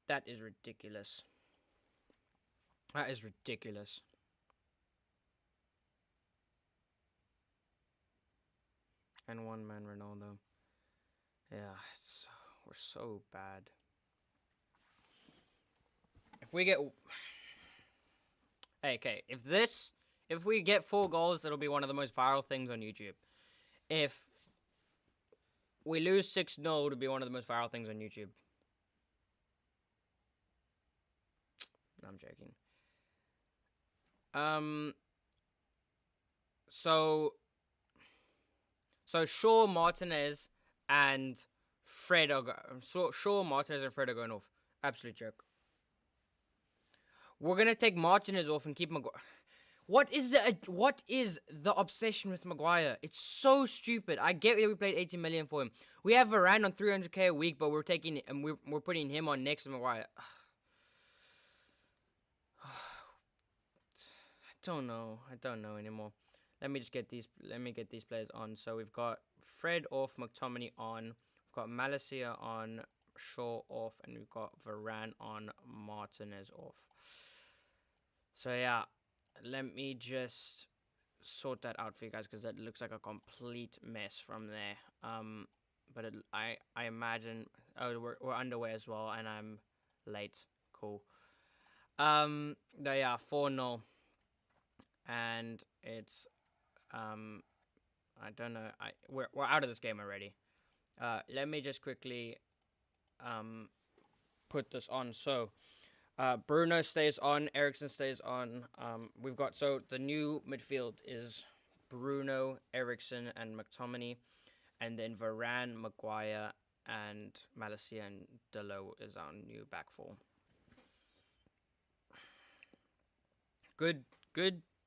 That is ridiculous. That is ridiculous. And one man Ronaldo. Yeah, we're so bad. If we get... Okay, if we get 4 goals, it'll be one of the most viral things on YouTube. If we lose 6-0, it'll be one of the most viral things on YouTube. I'm joking. So Shaw, Martinez, and Fred are Shaw, Martinez, and Fred are going off. Absolute joke. We're gonna take Martinez off and keep Maguire. What is the obsession with Maguire? It's so stupid. I get that we paid 80 million for him. We have Varane on 300k a week, but we're putting him on next to Maguire. I don't know anymore. Let me get these players on. So we've got Fred off, McTominay on. We've got Malacia on, Shaw off, and we've got Varane on, Martinez off. So yeah, let me just sort that out for you guys because that looks like a complete mess from there. But I imagine we're underway as well, and I'm late. Cool. Yeah, 4-0, and it's I don't know. We're out of this game already. Let me just quickly put this on. So Bruno stays on, Eriksen stays on. We've got the new midfield is Bruno, Eriksen, and McTominay, and then Varane, Maguire, and Malacia and Delo is our new back four. Good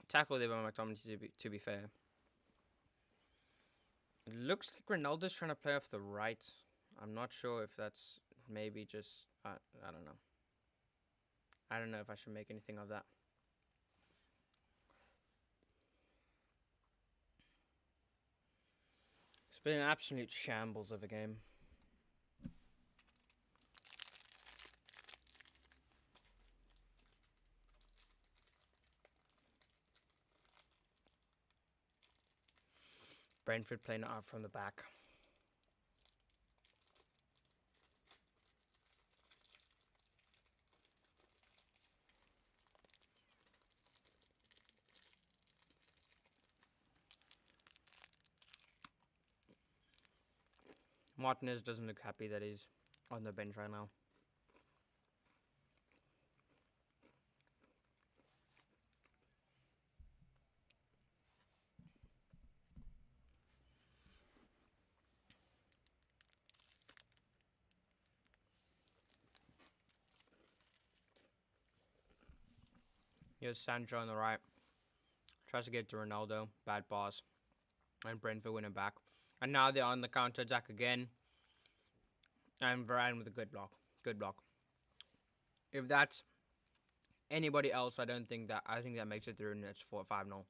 tackle there by McTominay, to be fair. It looks like Ronaldo's trying to play off the right. I'm not sure if that's maybe just... I don't know. I don't know if I should make anything of that. It's been an absolute shambles of a game. Brentford playing it out from the back. Martinez doesn't look happy that he's on the bench right now. Here's Sancho on the right. Tries to get to Ronaldo. Bad pass. And Brentford winning back. And now they're on the counter-attack again. And Varane with a good block. Good block. If that's anybody else, I think that makes it through, and it's 4-5-0.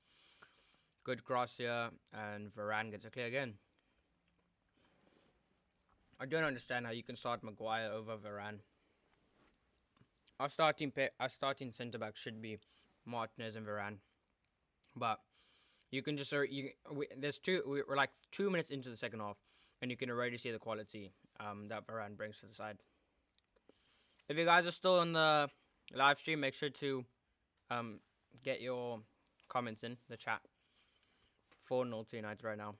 Good cross here, and Varane gets a clear again. I don't understand how you can start Maguire over Varane. Our starting centre back should be Martinez and Varane, but you can just we're like 2 minutes into the second half, and you can already see the quality that Varane brings to the side. If you guys are still on the live stream, make sure to get your comments in the chat. 4-0 to United right now.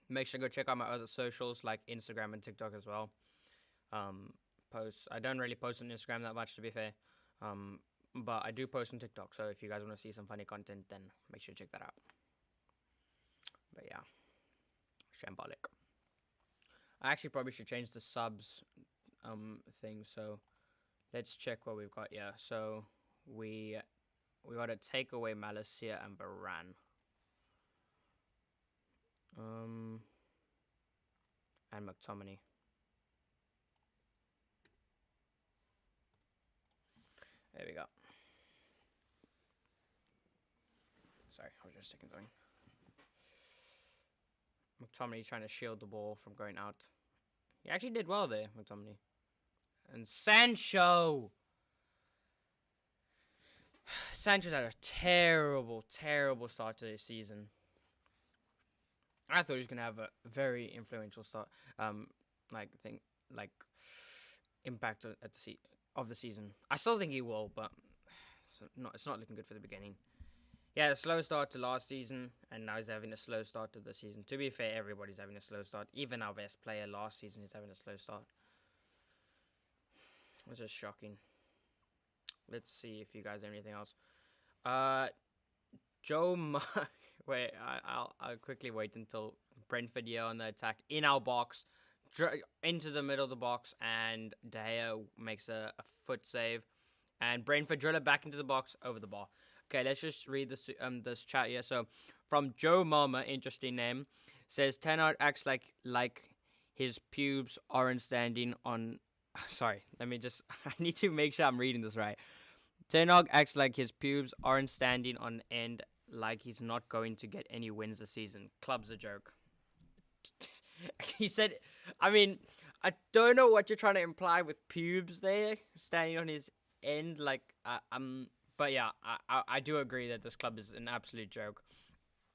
Make sure to go check out my other socials like Instagram and TikTok as well. I don't really post on Instagram that much, to be fair, but I do post on TikTok. So if you guys want to see some funny content, then make sure to check that out. But yeah, shambolic. I actually probably should change the subs thing. So let's check what we've got here. So we got to take away Malice here and Varane. And McTominay. There we go. Sorry, I was just taking something. McTominay trying to shield the ball from going out. He actually did well there, McTominay. And Sancho! Sancho's had a terrible, terrible start to this season. I thought he was gonna have a very influential start, impact at the season. I still think he will, but it's not looking good for the beginning. He had a slow start to last season, and now he's having a slow start to the season. To be fair, everybody's having a slow start. Even our best player last season is having a slow start. It's just shocking. Let's see if you guys have anything else. Wait, I'll quickly wait until Brentford here on the attack in our box, into the middle of the box, and De Gea makes a foot save, and Brentford drill it back into the box over the bar. Okay, let's just read this chat here. So from Joe Mama, interesting name, says Ten Hag acts like his pubes aren't standing on. Sorry, I need to make sure I'm reading this right. Ten Hag acts like his pubes aren't standing on end, like he's not going to get any wins this season. Club's a joke. He said, I mean, I don't know what you're trying to imply with pubes there, standing on his end, but yeah, I do agree that this club is an absolute joke.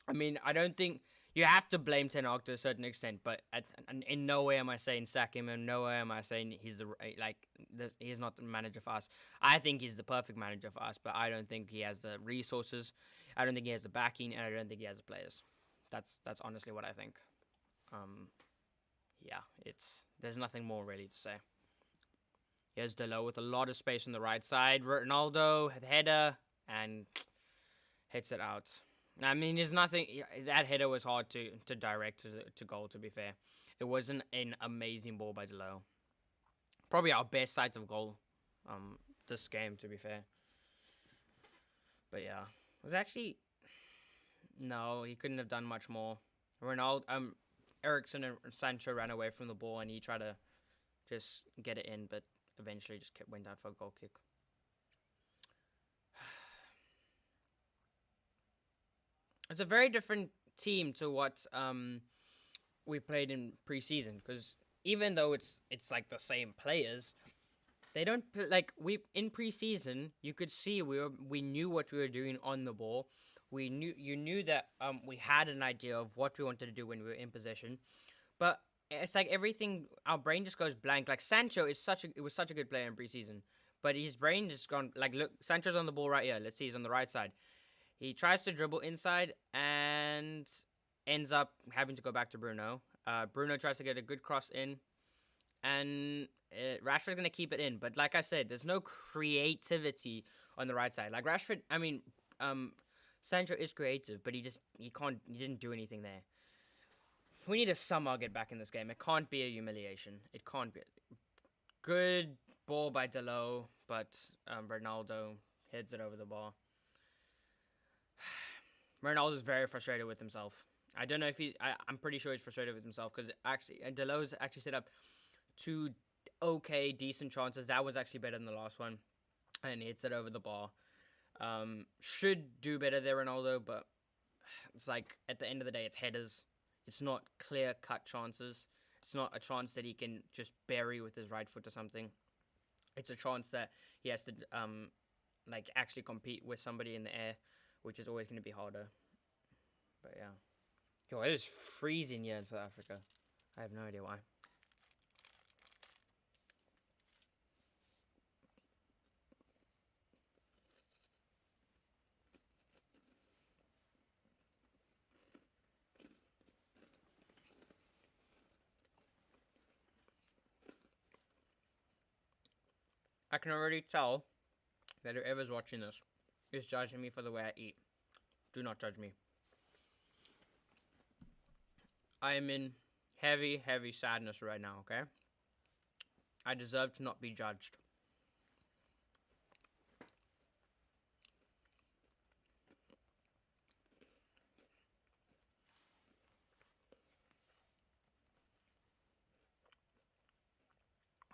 I mean, I don't think you have to blame Ten Hag to a certain extent, but in no way am I saying sack him, and no way am I saying he's not the manager for us. I think he's the perfect manager for us, but I don't think he has the resources. I don't think he has the backing, and I don't think he has the players. That's honestly what I think. Yeah, there's nothing more really to say. Here's Delo with a lot of space on the right side. Ronaldo, header, and hits it out. I mean, there's nothing. That header was hard to direct to goal, to be fair. It wasn't an amazing ball by Delo. Probably our best sight of goal this game, to be fair. But yeah, it was actually... No, he couldn't have done much more. Ericsson and Sancho ran away from the ball, and he tried to just get it in, but eventually just went down for a goal kick. It's a very different team to what we played in preseason, because even though it's like the same players, they don't in preseason. You could see we knew what we were doing on the ball. You knew that we had an idea of what we wanted to do when we were in possession, but it's like everything, our brain just goes blank. Like Sancho was such a good player in preseason, but his brain just gone like, look, Sancho's on the ball right here. Let's see, he's on the right side. He tries to dribble inside and ends up having to go back to Bruno. Bruno tries to get a good cross in, and Rashford's going to keep it in. But like I said, there's no creativity on the right side. Like Rashford, I mean, Sancho is creative, but he didn't do anything there. We need to somehow get back in this game. It can't be a humiliation. It can't be. Good ball by Delo, but Ronaldo heads it over the bar. Ronaldo's very frustrated with himself. I don't know if I'm pretty sure he's frustrated with himself, because actually Delo's actually set up two okay, decent chances. That was actually better than the last one. And hits it over the bar. Should do better there, Ronaldo, but it's like, at the end of the day, it's headers. It's not clear-cut chances. It's not a chance that he can just bury with his right foot or something. It's a chance that he has to, like, actually compete with somebody in the air, which is always going to be harder. But, yeah. Yo, it is freezing here in South Africa. I have no idea why. I can already tell that whoever's watching this is judging me for the way I eat. Do not judge me. I am in heavy, heavy sadness right now, okay? I deserve to not be judged.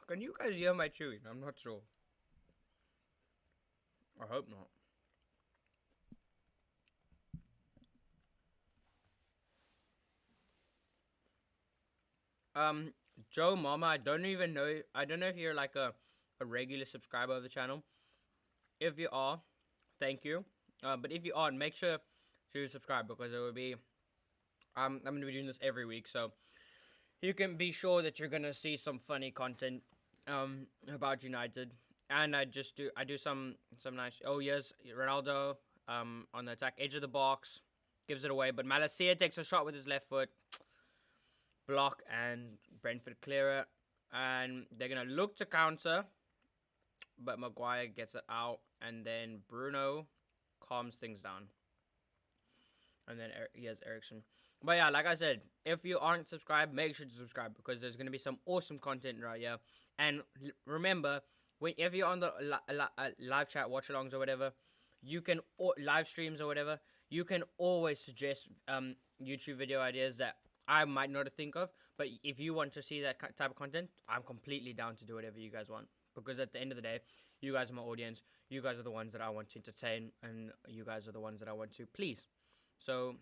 Can you guys hear my chewing? I'm not sure. I hope not. Joe Mama, I don't know if you're like a regular subscriber of the channel. If you are, thank you. But if you aren't, make sure to subscribe, because it will be, I'm going to be doing this every week, so you can be sure that you're going to see some funny content about United. And I do some nice, oh yes, Ronaldo on the attack, edge of the box, gives it away, but Malacia takes a shot with his left foot, block, and Brentford clear it, and they're going to look to counter, but Maguire gets it out, and then Bruno calms things down, and then he has Ericsson. But yeah, like I said, if you aren't subscribed, make sure to subscribe, because there's going to be some awesome content right here. And remember, if you're on the live chat, watch-alongs or whatever, you can, live streams or whatever, you can always suggest YouTube video ideas that I might not think of. But if you want to see that type of content, I'm completely down to do whatever you guys want. Because at the end of the day, you guys are my audience. You guys are the ones that I want to entertain, and you guys are the ones that I want to please. So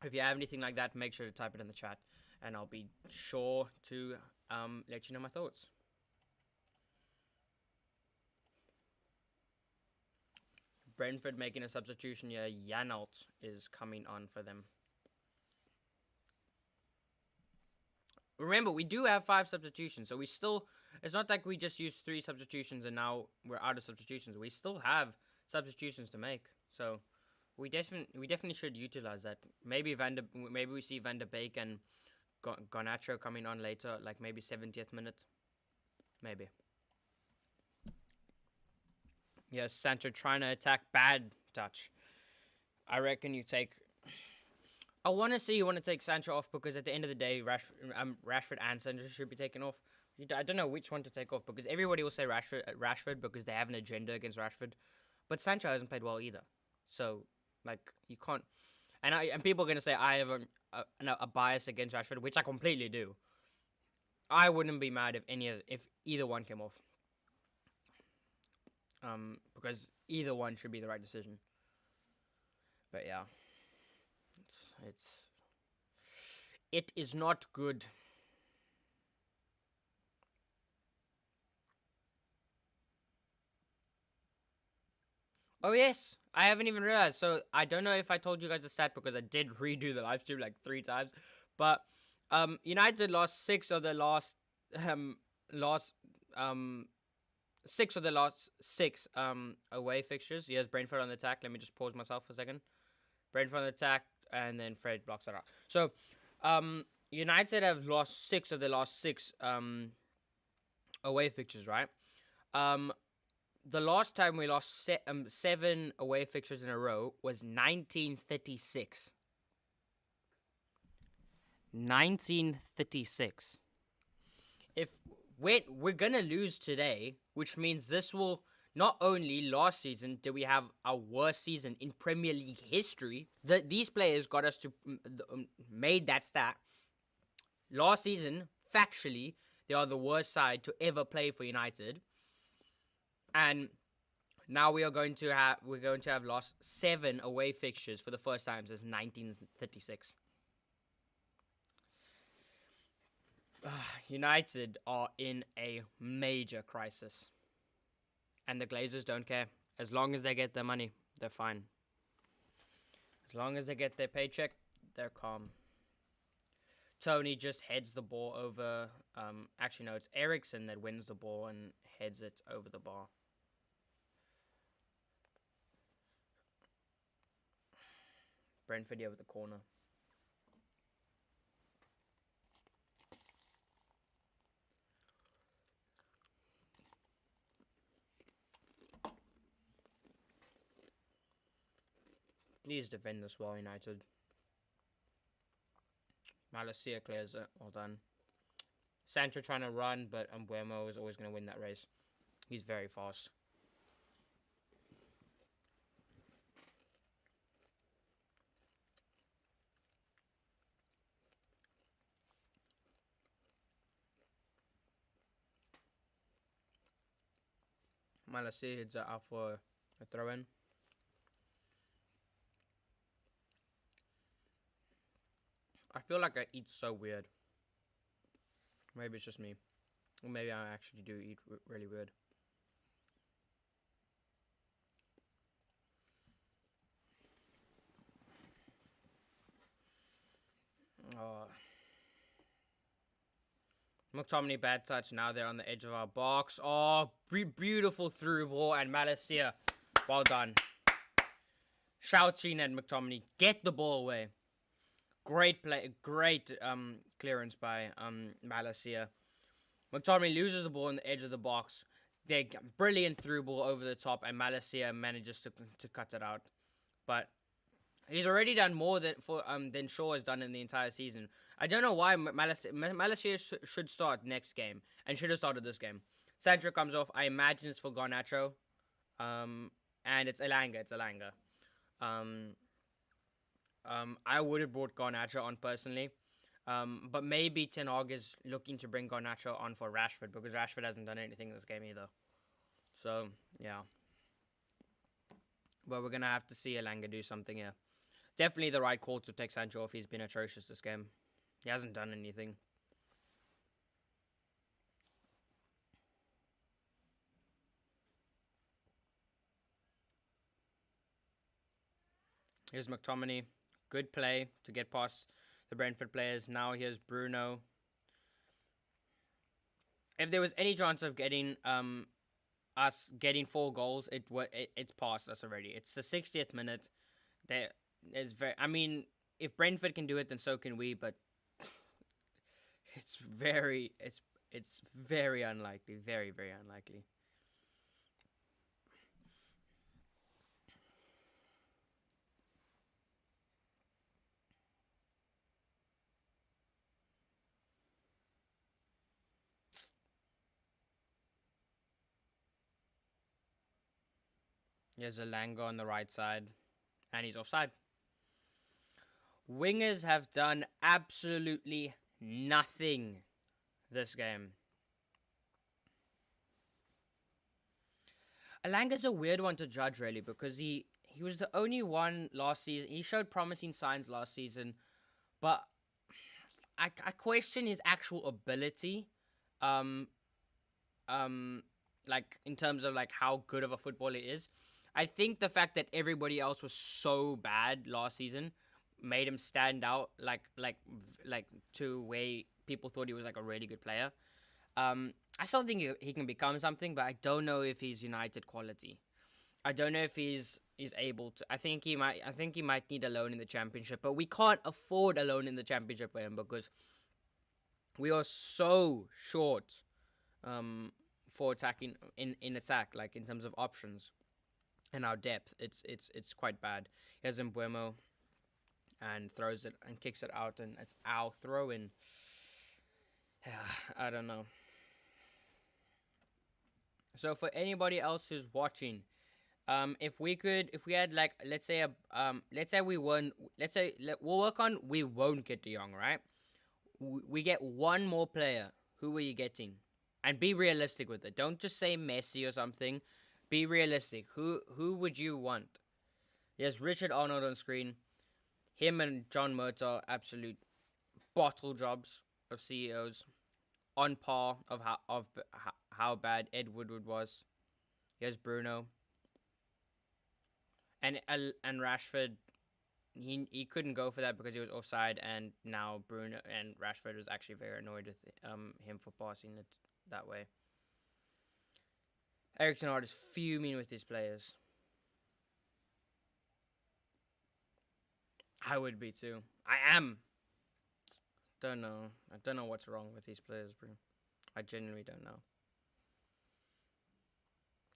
if you have anything like that, make sure to type it in the chat, and I'll be sure to let you know my thoughts. Brentford making a substitution here. Janelt is coming on for them. Remember, we do have 5 substitutions, so we still, it's not like we just used 3 substitutions and now we're out of substitutions. We still have substitutions to make, so we definitely should utilize that. Maybe we see Van der Beek and Garnacho coming on later, like maybe 70th minute, maybe. Yes, Sancho trying to attack, bad touch. I reckon you take. I want to say you want to take Sancho off, because at the end of the day, Rashford and Sancho should be taken off. I don't know which one to take off, because everybody will say Rashford because they have an agenda against Rashford, but Sancho hasn't played well either. So, like, you can't. And people are gonna say I have a bias against Rashford, which I completely do. I wouldn't be mad if either one came off. Because either one should be the right decision. But yeah. It is not good. Oh yes, I haven't even realized. So I don't know if I told you guys the stat, because I did redo the live stream like 3 times. But United lost 6 of the last 6 of the last 6 away fixtures. He has Brentford on the attack. Let me just pause myself for a second. Brentford on the attack, and then Fred blocks it out. So, United have lost 6 of the last 6 away fixtures, right? The last time we lost 7 away fixtures in a row was 1936. 1936. If we're gonna lose today, which means this will. Not only last season did we have our worst season in Premier League history, these players got us to made that stat. Last season, factually, They are the worst side to ever play for United. And now we're going to have lost 7 away fixtures for the first time since 1936. United are in a major crisis. And the Glazers don't care. As long as they get their money, they're fine. As long as they get their paycheck, they're calm. Tony just heads the ball over. Actually, no, it's Eriksson that wins the ball and heads it over the bar. Brentford here with the corner. Please defend this well, United. Malacia clears it. Well done. Sancho trying to run, but Mbeumo is always going to win that race. He's very fast. Malacia heads out for a throw-in. I feel like I eat so weird. Maybe it's just me. Or maybe I actually do eat really weird. McTominay bad touch. Now they're on the edge of our box. Oh, beautiful through ball. And Malacia. Well done. Shouting at McTominay. Get the ball away. Great play. Great clearance by Malacia. McTominay loses the ball on the edge of the box. They brilliant through ball over the top. And Malacia manages to cut it out. But he's already done more than Shaw has done in the entire season. I don't know why Malacia should start next game and should have started this game. Sancho comes off. I imagine it's for Garnacho. And it's Elanga. I would have brought Garnacho on personally. But maybe Ten Hag is looking to bring Garnacho on for Rashford because Rashford hasn't done anything in this game either. So, yeah. But we're going to have to see Elanga do something here. Definitely the right call to take Sancho off. He's been atrocious this game. He hasn't done anything. Here's McTominay. Good play to get past the Brentford players. Now here's Bruno. If there was any chance of getting us getting 4 goals, it's past us already. It's the 60th minute. I mean, if Brentford can do it, then so can we. But it's very unlikely. Very, very unlikely. Here's Elanga on the right side. And he's offside. Wingers have done absolutely nothing this game. Elanga's a weird one to judge, really, because he was the only one last season. He showed promising signs last season, but I question his actual ability. Like in terms of like how good of a footballer he is. I think the fact that everybody else was so bad last season made him stand out like to where people thought he was like a really good player. I still think he can become something, but I don't know if he's United quality. I don't know if he's able to. I think he might need a loan in the Championship, but we can't afford a loan in the Championship for him because we are so short for attacking in attack, like in terms of options. And our depth, it's quite bad. Here's Mbeumo, and throws it and kicks it out, and it's our throw in. I don't know. So for anybody else who's watching, if we had like let's say we'll work on we won't get De Jong, right? We get one more player who are you getting? And be realistic with it. Don't just say Messi or something. Be realistic. Who would you want? Yes, Richard Arnold on screen. Him and John Murtaugh, absolute bottle jobs of CEOs, on par of how bad Ed Woodward was. Here's Bruno and Rashford. He couldn't go for that because he was offside, and now Bruno and Rashford was actually very annoyed with him for passing it that way. Ericsson is fuming with his players. I would be too. I am. Don't know. I don't know what's wrong with these players, bro. I genuinely don't know.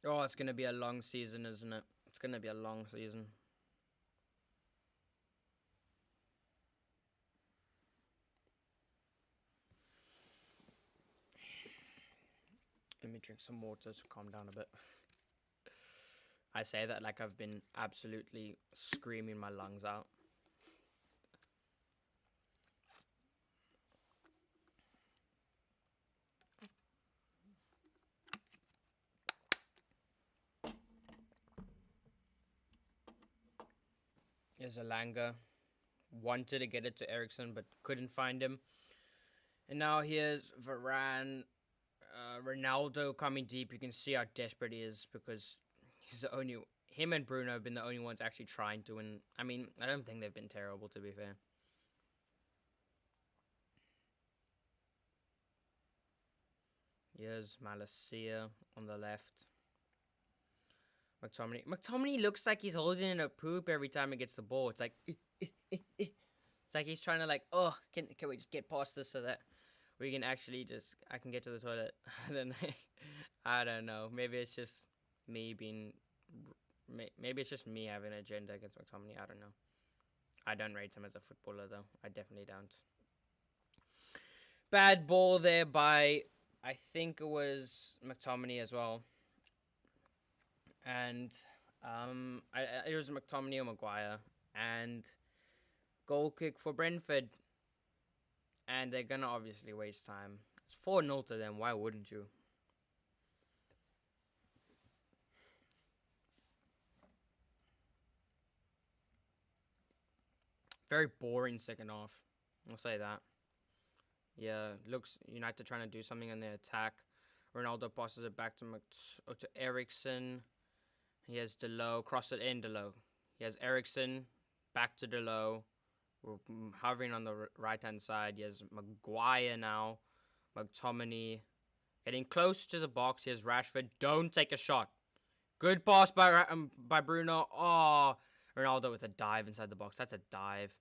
Oh, it's gonna be a long season, isn't it? It's gonna be a long season. Let me drink some water to calm down a bit. I say that like I've been absolutely screaming my lungs out. Here's Alanga. Wanted to get it to Ericsson, but couldn't find him. And now here's Varane. Ronaldo coming deep. You can see how desperate he is because he's the only. Him and Bruno have been the only ones actually trying to win. I mean, I don't think they've been terrible, to be fair. Here's Malacia on the left. McTominay looks like he's holding in a poop every time he gets the ball. It's like, it's like he's trying to like, oh, can we just get past this so that we can actually I can get to the toilet. I don't know. Maybe it's just me being, maybe it's just me having an agenda against McTominay. I don't know. I don't rate him as a footballer though. I definitely don't. Bad ball there by, I think it was McTominay as well. And it was McTominay or Maguire. And goal kick for Brentford. And they're going to obviously waste time. It's 4-0 to them. Why wouldn't you? Very boring second half. I'll say that. Yeah, looks United trying to do something in their attack. Ronaldo passes it back to Ericsson. He has Delo, cross it in Delo. He has Ericsson, back to Delo. We're hovering on the right-hand side. He has Maguire now. McTominay. Getting close to the box. He has Rashford. Don't take a shot. Good pass by Bruno. Oh, Ronaldo with a dive inside the box. That's a dive.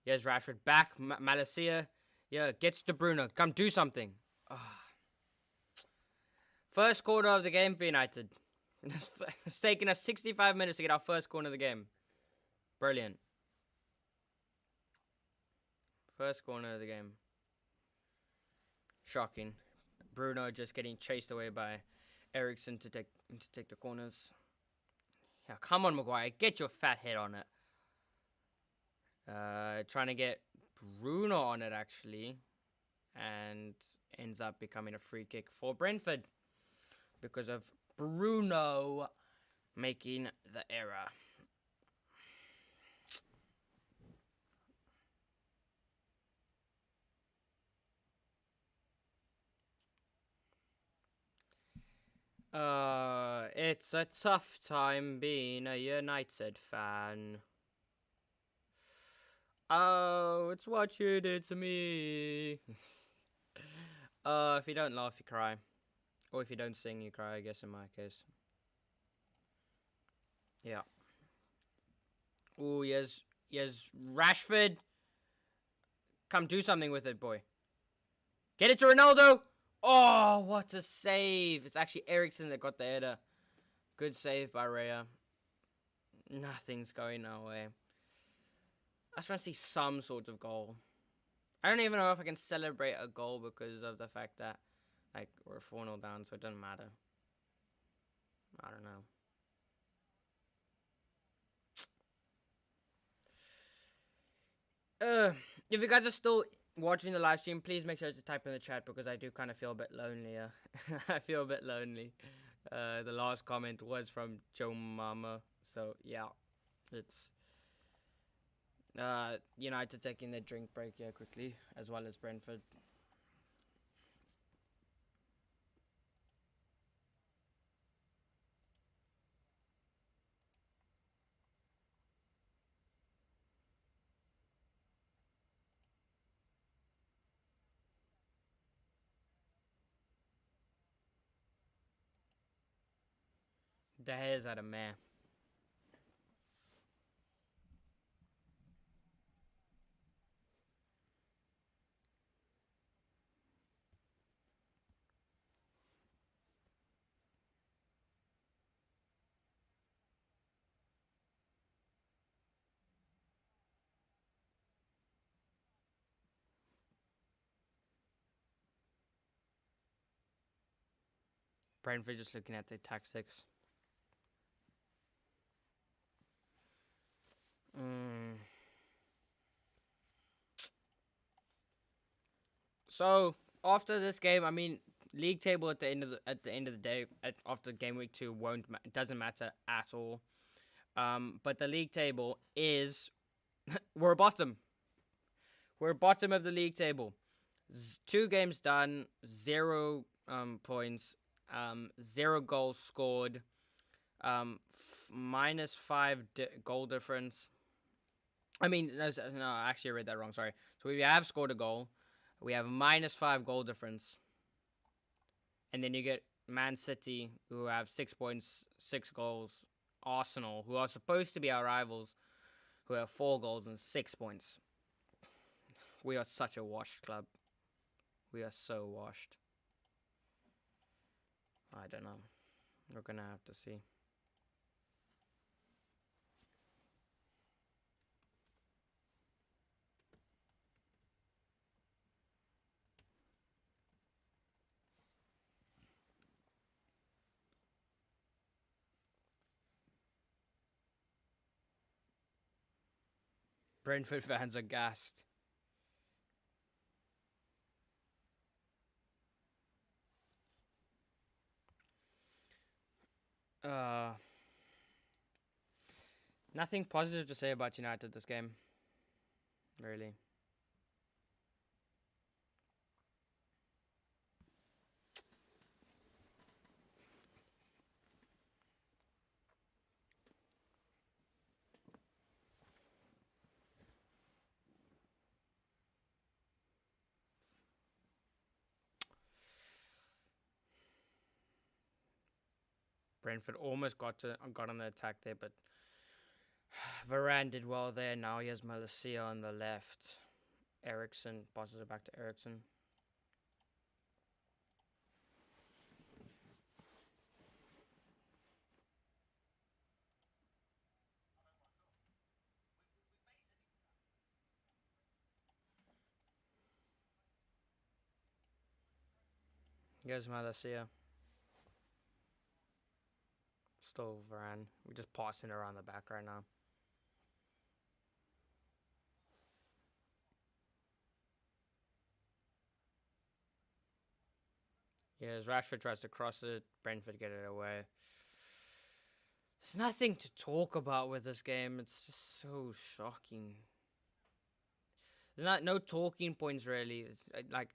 Here's Rashford back. Malacia. Yeah, gets to Bruno. Come do something. Oh. First quarter of the game for United. It's taken us 65 minutes to get our first corner of the game. Brilliant. First corner of the game. Shocking. Bruno just getting chased away by Ericsson to take the corners. Yeah, come on, Maguire. Get your fat head on it. Trying to get Bruno on it, actually. And ends up becoming a free kick for Brentford. Because of Bruno making the error. It's a tough time being a United fan. Oh, it's what you did to me. If you don't laugh, you cry. Or if you don't sing, you cry, I guess, in my case. Yeah. Ooh, yes, Rashford. Come do something with it, boy. Get it to Ronaldo. Oh, what a save. It's actually Ericsson that got the header. Good save by Raya. Nothing's going our way. I just want to see some sort of goal. I don't even know if I can celebrate a goal because of the fact that like we're 4-0 down, so it doesn't matter. I don't know. If you guys are still watching the live stream, please make sure to type in the chat because I do kind of feel a bit lonely. I feel a bit lonely. The last comment was from Joe Mama, so yeah, it's United taking their drink break here quickly, as well as Brentford. The hairs out of meh. Brentford just looking at their tactics. So after this game, I mean, league table at the end of the day, after game week 2, it doesn't matter at all. But the league table is we're bottom. We're bottom of the league table. 2 games done, 0 points, 0 goals scored, minus 5 goal difference. I mean, no, actually I read that wrong. Sorry. So we have scored a goal. We have minus 5 goal difference. And then you get Man City, who have 6 points, 6 goals. Arsenal, who are supposed to be our rivals, who have 4 goals and 6 points. We are such a washed club. We are so washed. I don't know. We're going to have to see. Brentford fans are gassed. Nothing positive to say about United this game. Really. Brentford almost got on the attack there, but Varane did well there. Now he has Malacia on the left. Ericsson passes it back to Ericsson. Here's Malacia. Still Varane. We're just passing around the back right now. Yeah, as Rashford tries to cross it, Brentford get it away. There's nothing to talk about with this game. It's just so shocking. There's no talking points really. It's like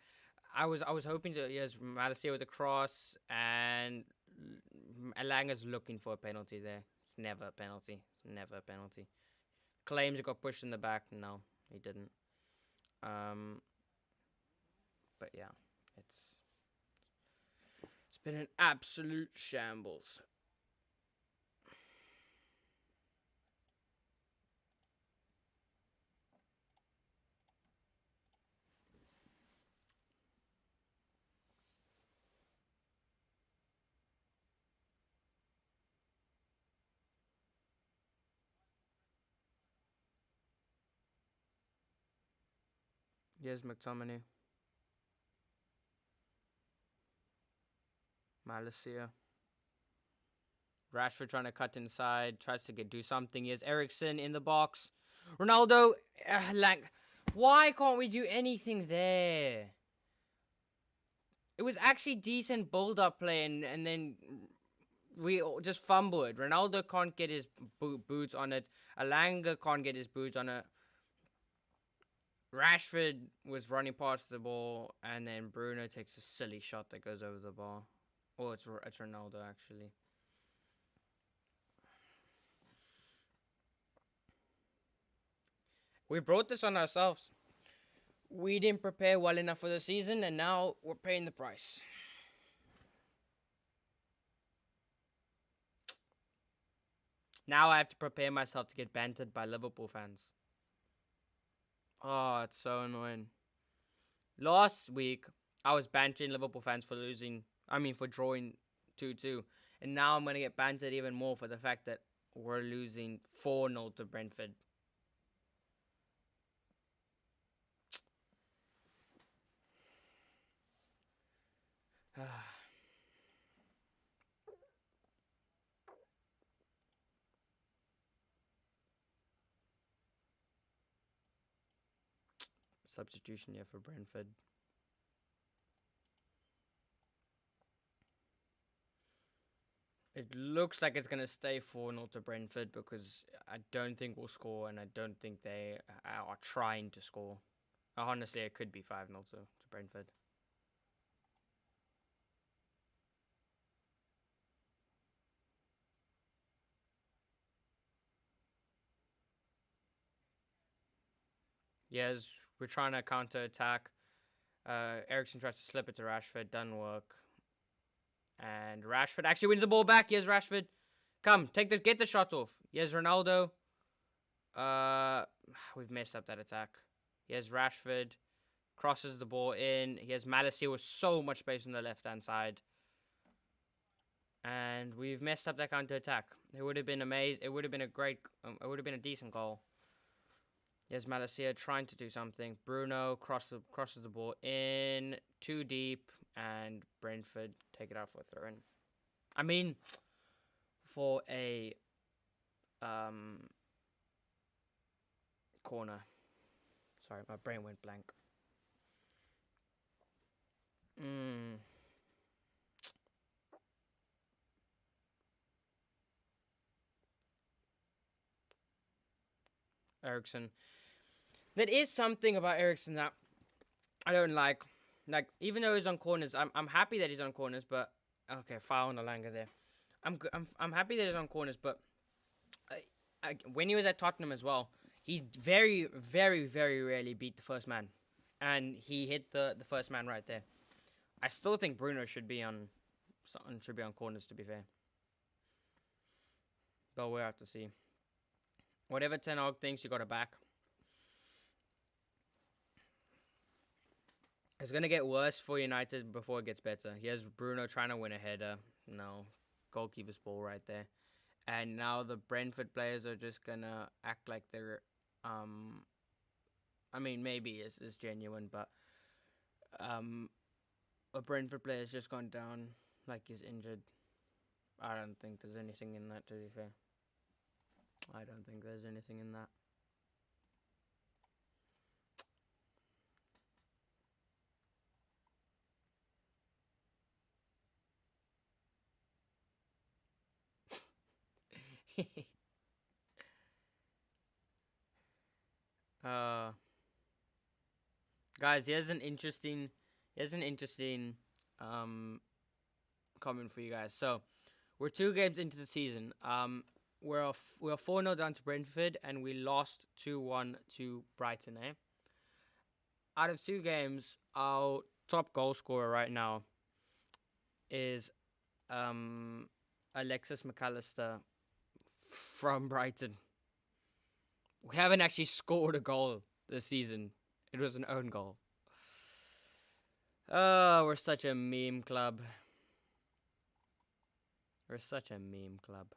I was hoping to Malacia with a cross and Alanga's looking for a penalty there. It's never a penalty. It's never a penalty. Claims he got pushed in the back. No, he didn't. But yeah, it's been an absolute shambles. Here's McTominay. Malacia. Rashford trying to cut inside, tries to do something. Here's Ericsson in the box. Ronaldo, Why can't we do anything there? It was actually decent build-up play, and then we just fumbled. Ronaldo can't get his boots on it. Alanga can't get his boots on it. Rashford was running past the ball, and then Bruno takes a silly shot that goes over the bar. Oh, it's Ronaldo, actually. We brought this on ourselves. We didn't prepare well enough for the season, and now we're paying the price. Now I have to prepare myself to get bantered by Liverpool fans. Oh, it's so annoying. Last week, I was bantering Liverpool fans for for drawing 2-2. And now I'm going to get bantered even more for the fact that we're losing 4-0 to Brentford. Substitution here for Brentford. It looks like it's going to stay 4-0 to Brentford because I don't think we'll score, and I don't think they are trying to score. Honestly, it could be 5-0 to Brentford. Yes, we're trying to counter attack. Ericsson tries to slip it to Rashford, doesn't work. And Rashford actually wins the ball back. Here's Rashford. Come, get the shot off. Here's Ronaldo. We've messed up that attack. Here's Rashford. Crosses the ball in. Here's Malacia with so much space on the left-hand side. And we've messed up that counter attack. It would have been amazing. It would have been a great. It would have been a decent goal. Here's Malacia trying to do something. Bruno crosses the ball in too deep, and Brentford take it out for a throw-in. I mean, for a corner. Sorry, my brain went blank. Ericsson. There is something about Ericsson that I don't like. Like, even though he's on corners, I'm happy that he's on corners, but okay, foul on Alanga there. I'm happy that he's on corners, but when he was at Tottenham as well, he very, very, very rarely beat the first man, and he hit the first man right there. I still think Bruno should be on corners, to be fair, but we'll have to see. Whatever Ten Hag thinks, you got to back. It's going to get worse for United before it gets better. Here's Bruno trying to win a header. No. Goalkeeper's ball right there. And now the Brentford players are just going to act like they're... maybe it's genuine, but... a Brentford player's just gone down like he's injured. I don't think there's anything in that, to be fair. I don't think there's anything in that. Guys, here's an interesting comment for you guys. So, we're 2 games into the season. We're 4-0 down to Brentford, and we lost 2-1 to Brighton. Out of 2 games, our top goal scorer right now is Alexis McAllister from Brighton. We haven't actually scored a goal this season. It was an own goal. Oh, we're such a meme club. We're such a meme club.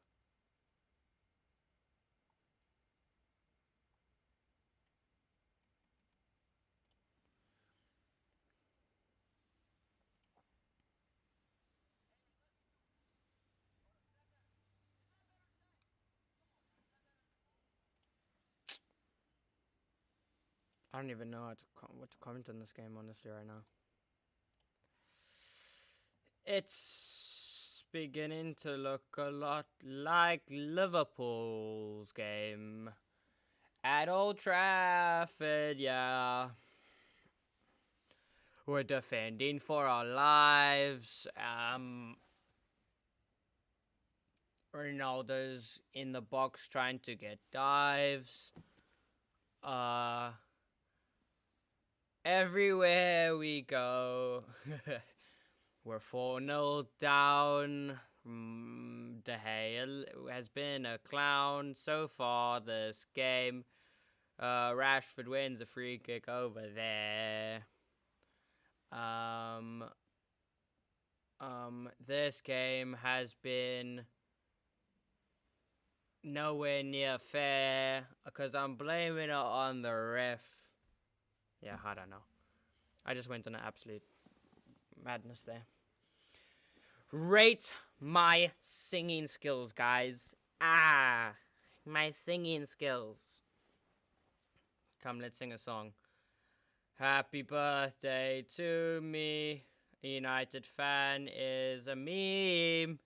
I don't even know what to comment on this game, honestly, right now. It's beginning to look a lot like Liverpool's game at Old Trafford, yeah. We're defending for our lives. Ronaldo's in the box trying to get dives. Everywhere we go, we're 4-0 down. De Gea has been a clown so far this game. Rashford wins a free kick over there. This game has been nowhere near fair because I'm blaming it on the ref. Yeah, I don't know. I just went on an absolute madness there. Rate my singing skills, guys. My singing skills. Come, let's sing a song. Happy birthday to me. A United fan is a meme.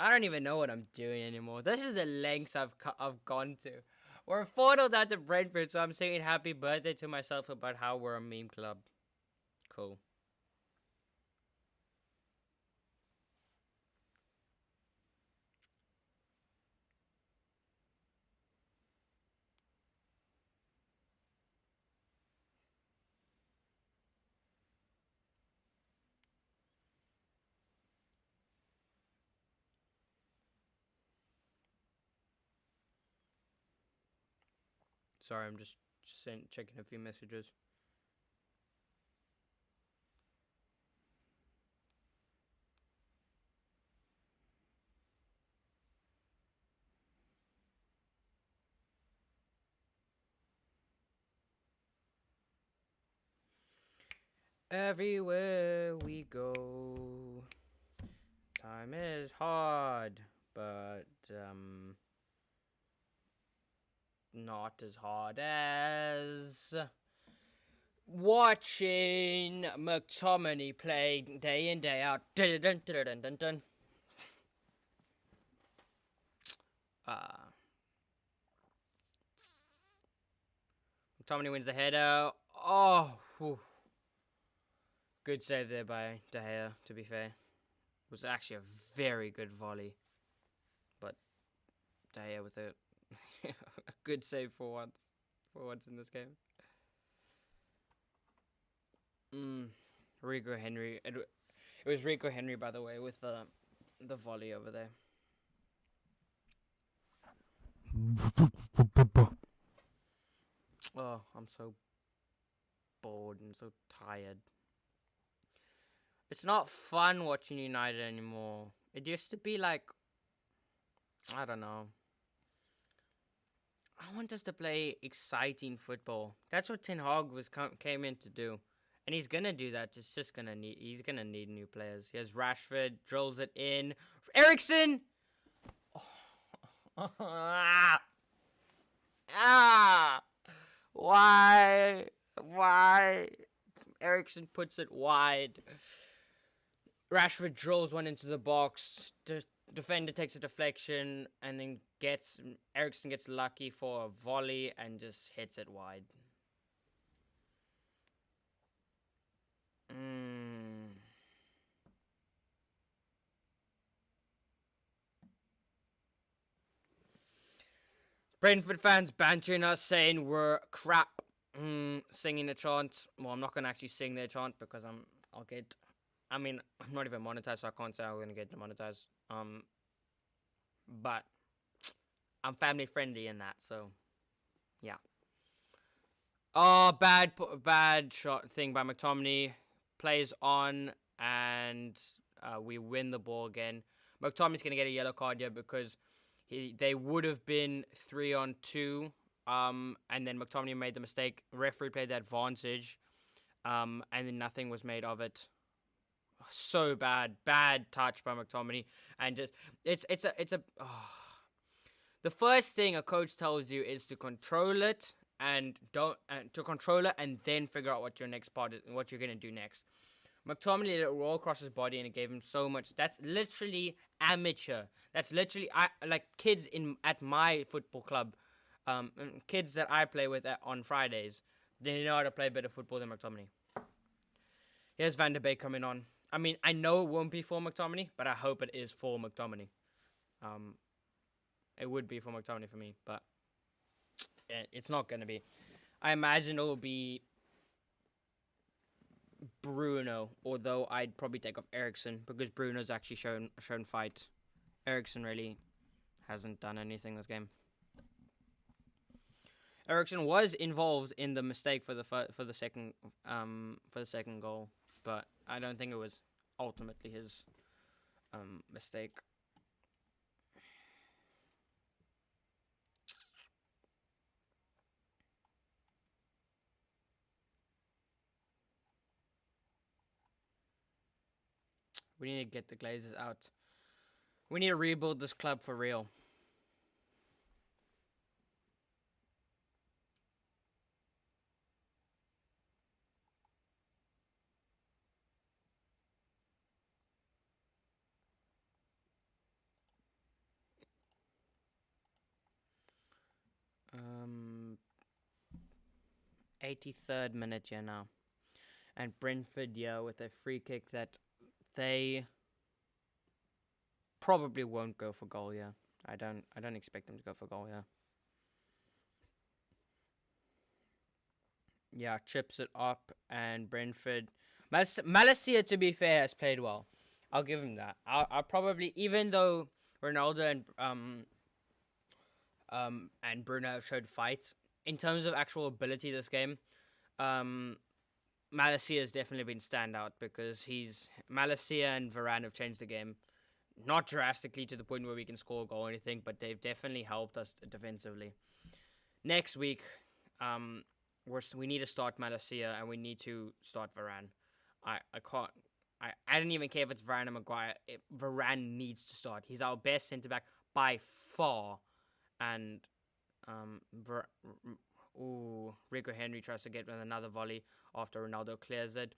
I don't even know what I'm doing anymore. This is the lengths I've gone to. We're 4-0 down to Brentford, so I'm singing happy birthday to myself about how we're a meme club. Cool. Sorry, I'm just checking a few messages. Everywhere we go, time is hard, but not as hard as watching McTominay play day in, day out. Dun, dun, dun, dun, dun, dun. McTominay wins the header. Oh, whew. Good save there by De Gea, to be fair. It was actually a very good volley. But De Gea with a good save for once in this game. Rico Henry. It was Rico Henry, by the way, with the volley over there. Oh, I'm so bored and so tired. It's not fun watching United anymore. It used to be like, I don't know. I want us to play exciting football. That's what Ten Hag came in to do. And he's gonna do that. He's gonna need new players. He has Rashford, drills it in. Eriksen! Why? Eriksen puts it wide. Rashford drills one into the box. The defender takes a deflection and then Eriksen gets lucky for a volley and just hits it wide. Brentford fans bantering us saying we're crap. Singing a chant. Well, I'm not gonna actually sing their chant because I'm not even monetized, so I can't say I'm gonna get demonetized. But I'm family friendly in that, so yeah. Oh, bad shot thing by McTominay. Plays on, and we win the ball again. McTominay's gonna get a yellow card here because they would have been 3-on-2. And then McTominay made the mistake. Referee played the advantage, and then nothing was made of it. So bad touch by McTominay, and just it's a the first thing a coach tells you is to control it and don't and to control it and then figure out what your next part is and what you're gonna do next. McTominay let it roll across his body and it gave him so much. That's literally amateur. That's literally I like kids in at my football club, kids that I play with on Fridays. They know how to play better football than McTominay. Here's Van der Beek coming on. I mean, I know it won't be for McTominay, but I hope it is for McTominay. Um, it would be for McTominay for me, but it's not gonna be. I imagine it will be Bruno, although I'd probably take off Ericsson because Bruno's actually shown fight. Ericsson really hasn't done anything this game. Ericsson was involved in the mistake for the second goal, but I don't think it was ultimately his mistake. We need to get the Glazers out. We need to rebuild this club for real. Um, 83rd minute here now. And Brentford, yeah, with a free kick that they probably won't go for goal, yeah. I don't expect them to go for goal, yeah. Yeah, chips it up and Brentford. Malacia, to be fair, has played well. I'll give him that. I'll probably, even though Ronaldo and Bruno have showed fight in terms of actual ability this game, Malacia has definitely been standout because Malacia and Varane have changed the game. Not drastically to the point where we can score a goal or anything, but they've definitely helped us defensively. Next week, we need to start Malacia and we need to start Varane. I can't. I don't even care if it's Varane or Maguire. Varane needs to start. He's our best centre back by far, and Rico Henry tries to get with another volley after Ronaldo clears it.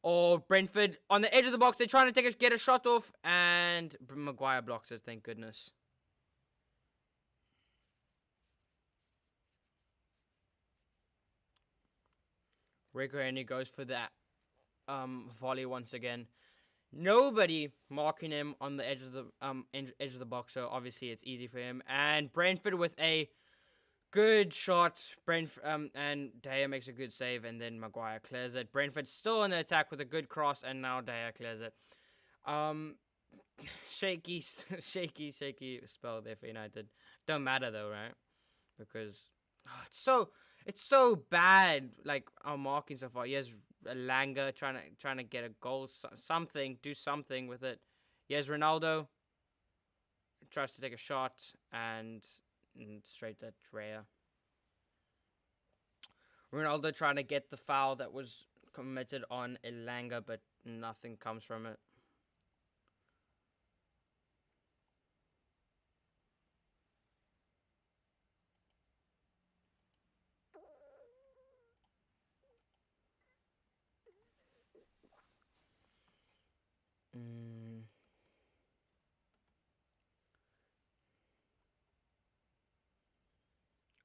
Or Brentford on the edge of the box. They're trying to get a shot off, and Maguire blocks it. Thank goodness. Rico Henry goes for that volley once again. Nobody marking him on the edge of the box, so obviously it's easy for him. And Brentford with a good shot. And Daya makes a good save, and then Maguire clears it. Brentford still in the attack with a good cross, and now Daya clears it. Shaky spell there for United. Don't matter though, right? Because it's so bad. Like our marking so far. He has Langa trying to get a goal, do something with it. Yes, Ronaldo tries to take a shot and straight at Raya. Ronaldo trying to get the foul that was committed on Elanga, but nothing comes from it.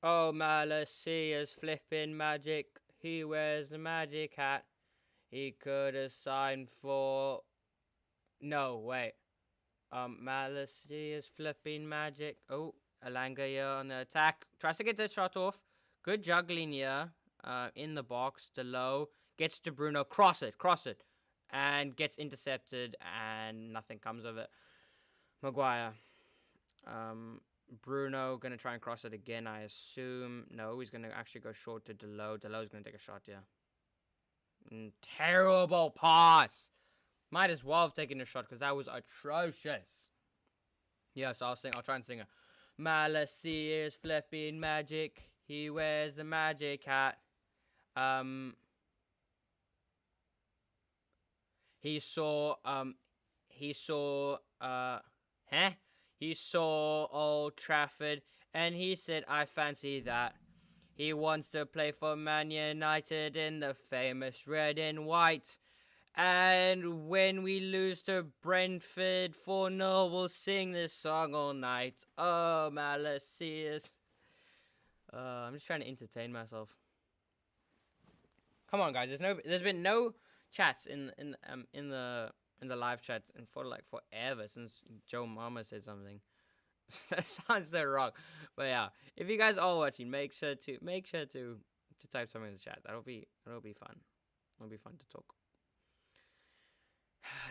Oh, Malacia's flipping magic. He wears a magic hat. He could have signed for... No, wait. Malacia's flipping magic. Oh, Elanga here on the attack. Tries to get the shot off. Good juggling here. In the box, low. Gets to Bruno. Cross it. And gets intercepted, and nothing comes of it. Maguire. Bruno gonna try and cross it again, I assume. No, he's gonna actually go short to Delo. Delo's gonna take a shot, yeah. Terrible pass. Might as well have taken a shot because that was atrocious. Yes, I'll try and sing it. Malacia's flipping magic. He wears the magic hat. He saw Old Trafford And he said, I fancy that. He wants to play for Man United in the famous red and white. And when we lose to Brentford 4-0, we'll sing this song all night. Oh, Malicious. I'm just trying to entertain myself. Come on, guys. There's been no chats in the live chat and for like forever since Joe Mama said something. That sounds so wrong, but yeah. If you guys are watching, make sure to type something in the chat. That'll be fun. It'll be fun to talk.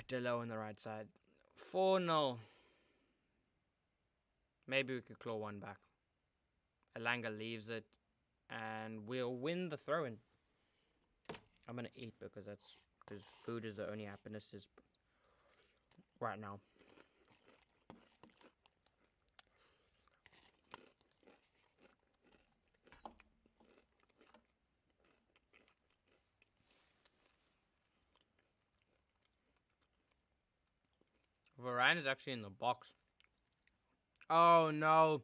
Delo on the right side. 4-0. Maybe we could claw one back. Alanga leaves it, and we'll win the throw-in. I'm gonna eat because food is the only happiness is right now. Varane is actually in the box. Oh no.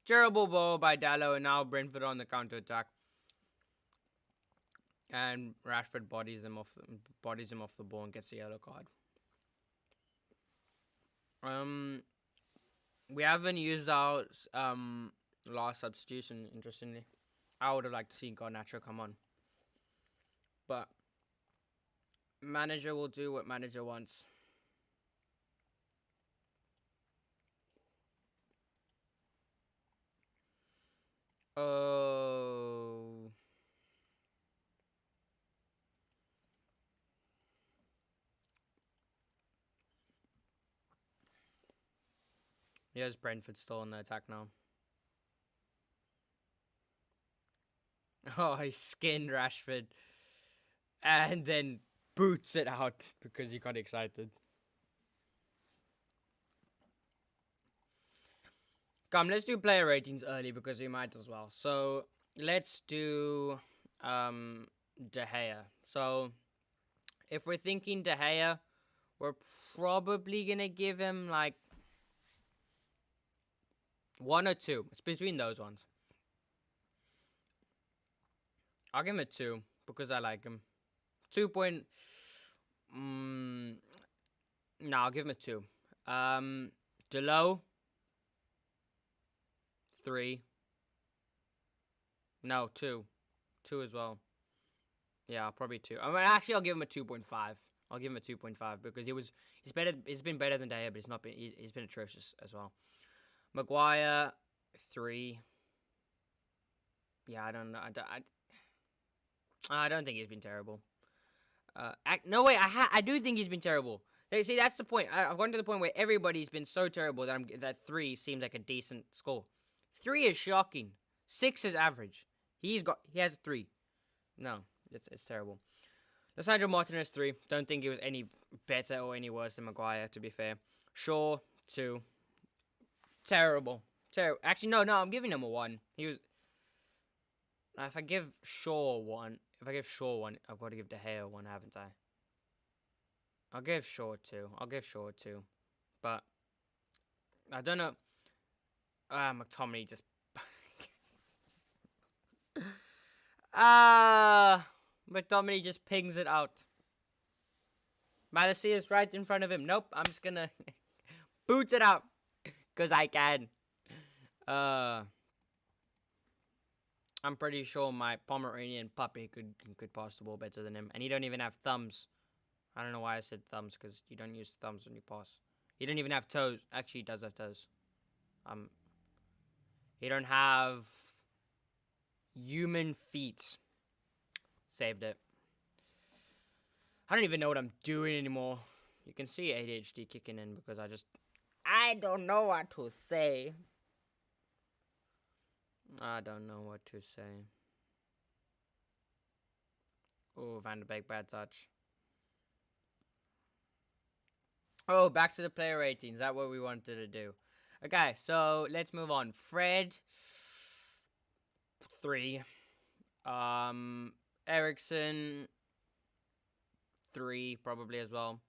Terrible ball by Dallo, and now Brentford on the counter attack. And Rashford bodies him off the ball and gets the yellow card. We haven't used our last substitution, interestingly. I would have liked to see Garnacho come on. But manager will do what manager wants. Oh. Here's Brentford still on the attack now. Oh, he skinned Rashford. And then boots it out because he got excited. Come, let's do player ratings early because we might as well. So, let's do De Gea. So, if we're thinking De Gea, we're probably going to give him like 1 or 2. It's between those ones. I'll give him a 2 because I like him. 2 point... no, I'll give him a 2. Delo... 3. No, 2. 2 as well. Yeah, probably 2. I mean, actually, I'll give him a 2.5. I'll give him a 2.5 because he's better. He's been better than De Gea, but he's been atrocious as well. Maguire 3. Yeah, I don't know. I don't think he's been terrible. No way. I do think he's been terrible. See, that's the point. I've gone to the point where everybody's been so terrible that 3 seems like a decent score. 3 is shocking. 6 is average. He has 3. No, it's terrible. Lissandro Martinez 3. Don't think he was any better or any worse than Maguire, to be fair. Shaw 2. Terrible. Actually, no, I'm giving him a 1. He was. If I give Shaw 1, I've got to give De Gea 1, haven't I? I'll give Shaw 2. But I don't know. McTominay just. McTominay just pings it out. Malacia is right in front of him. Nope, I'm just gonna boot it out because I can. I'm pretty sure my Pomeranian puppy could pass the ball better than him, and he don't even have thumbs. I don't know why I said thumbs because you don't use thumbs when you pass. He don't even have toes. Actually, he does have toes. He don't have human feet. Saved it. I don't even know what I'm doing anymore. You can see ADHD kicking in because I don't know what to say. I don't know what to say. Oh, Van de Beek, bad touch. Oh, back to the player ratings. Is that what we wanted to do? Okay, so let's move on. Fred, 3. Ericsson, 3 probably as well.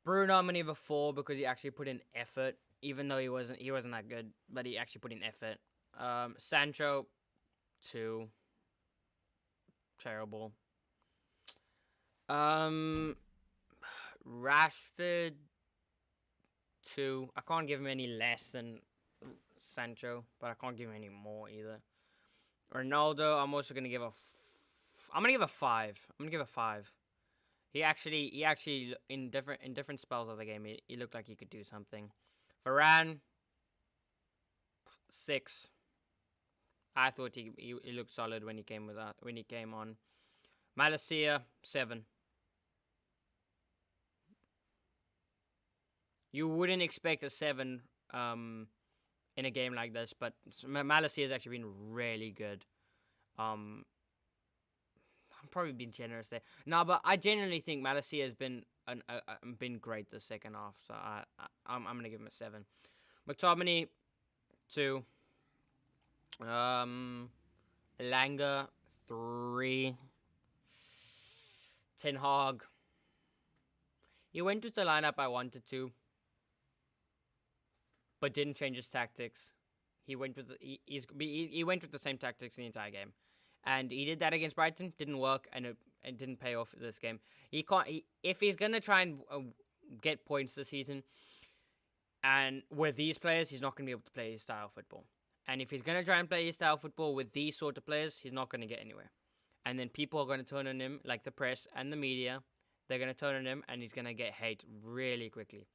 Bruno, I'm gonna give a 4 because he actually put in effort. even though he wasn't that good, but he actually put in effort. Sancho, 2, terrible. Rashford, 2. I can't give him any less than Sancho, but I can't give him any more either. Ronaldo, I'm also gonna give I'm gonna give a 5. I'm gonna give a 5. He actually in different spells of the game, he looked like he could do something. Varane, 6. I thought he looked solid when he came on. Malacia, 7. You wouldn't expect a 7 in a game like this, but Malacia has actually been really good. I'm probably being generous there. No, but I genuinely think Malacia has been been great the second half, so I'm gonna give him a 7. McTominay, 2. Elanga, 3. Ten Hag. He went with the lineup I wanted to, but didn't change his tactics. He went with he went with the same tactics the entire game, and he did that against Brighton. Didn't work, and it didn't pay off this game. He can't. If he's gonna try and get points this season, and with these players, he's not gonna be able to play his style of football. And if he's gonna try and play his style of football with these sort of players, he's not gonna get anywhere. And then people are gonna turn on him, like the press and the media. They're gonna turn on him, and he's gonna get hate really quickly.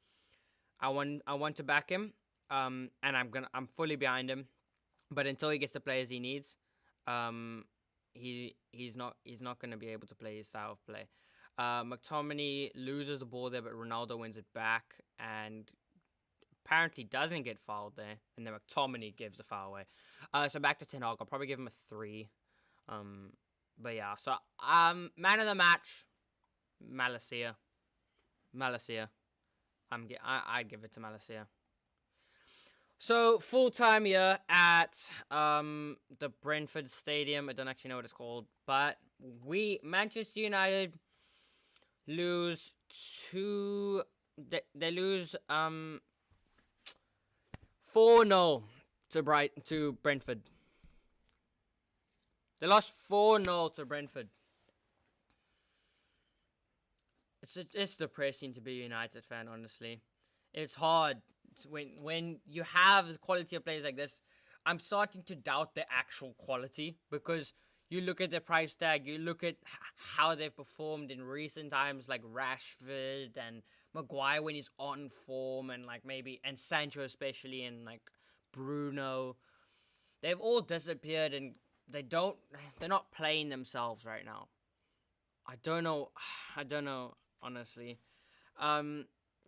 I want to back him. And I'm fully behind him, but until he gets the players he needs, he's not gonna be able to play his style of play. McTominay loses the ball there, but Ronaldo wins it back, and apparently doesn't get fouled there, and then McTominay gives the foul away. So back to Ten Hag, I'll probably give him a 3. But yeah, so man of the match, Malacia. I'd give it to Malacia. So, full time here at the Brentford Stadium. I don't actually know what it's called. But Manchester United lose they lose 4-0 to Brentford. They lost 4-0 to Brentford. It's depressing to be a United fan, honestly. It's hard. When you have the quality of players like this, I'm starting to doubt the actual quality, because you look at their price tag, you look at how they've performed in recent times, like Rashford and Maguire when he's on form, and and Sancho especially, and like Bruno. They've all disappeared, and they're not playing themselves right now. I don't know, honestly.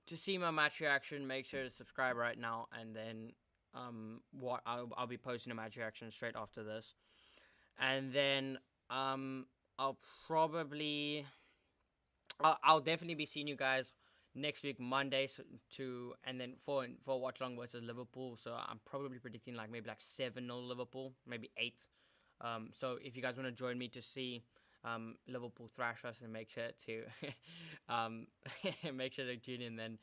To see my match reaction, make sure to subscribe right now, and then I'll be posting a match reaction straight after this, and then I'll definitely be seeing you guys next week Monday and then for Watchalong versus Liverpool. So I'm probably predicting maybe 7-0 Liverpool, maybe 8. So if you guys want to join me to see Liverpool thrash us, and make sure to tune in then.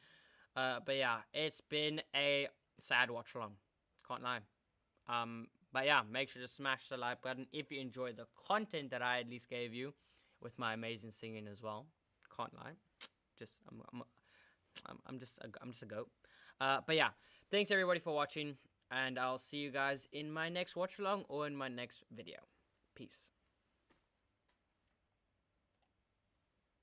But yeah, it's been a sad watch along, can't lie. But yeah, make sure to smash the like button if you enjoyed the content that I at least gave you, with my amazing singing as well. Can't lie, I'm just a goat. But yeah, thanks everybody for watching, and I'll see you guys in my next watch along or in my next video. Peace.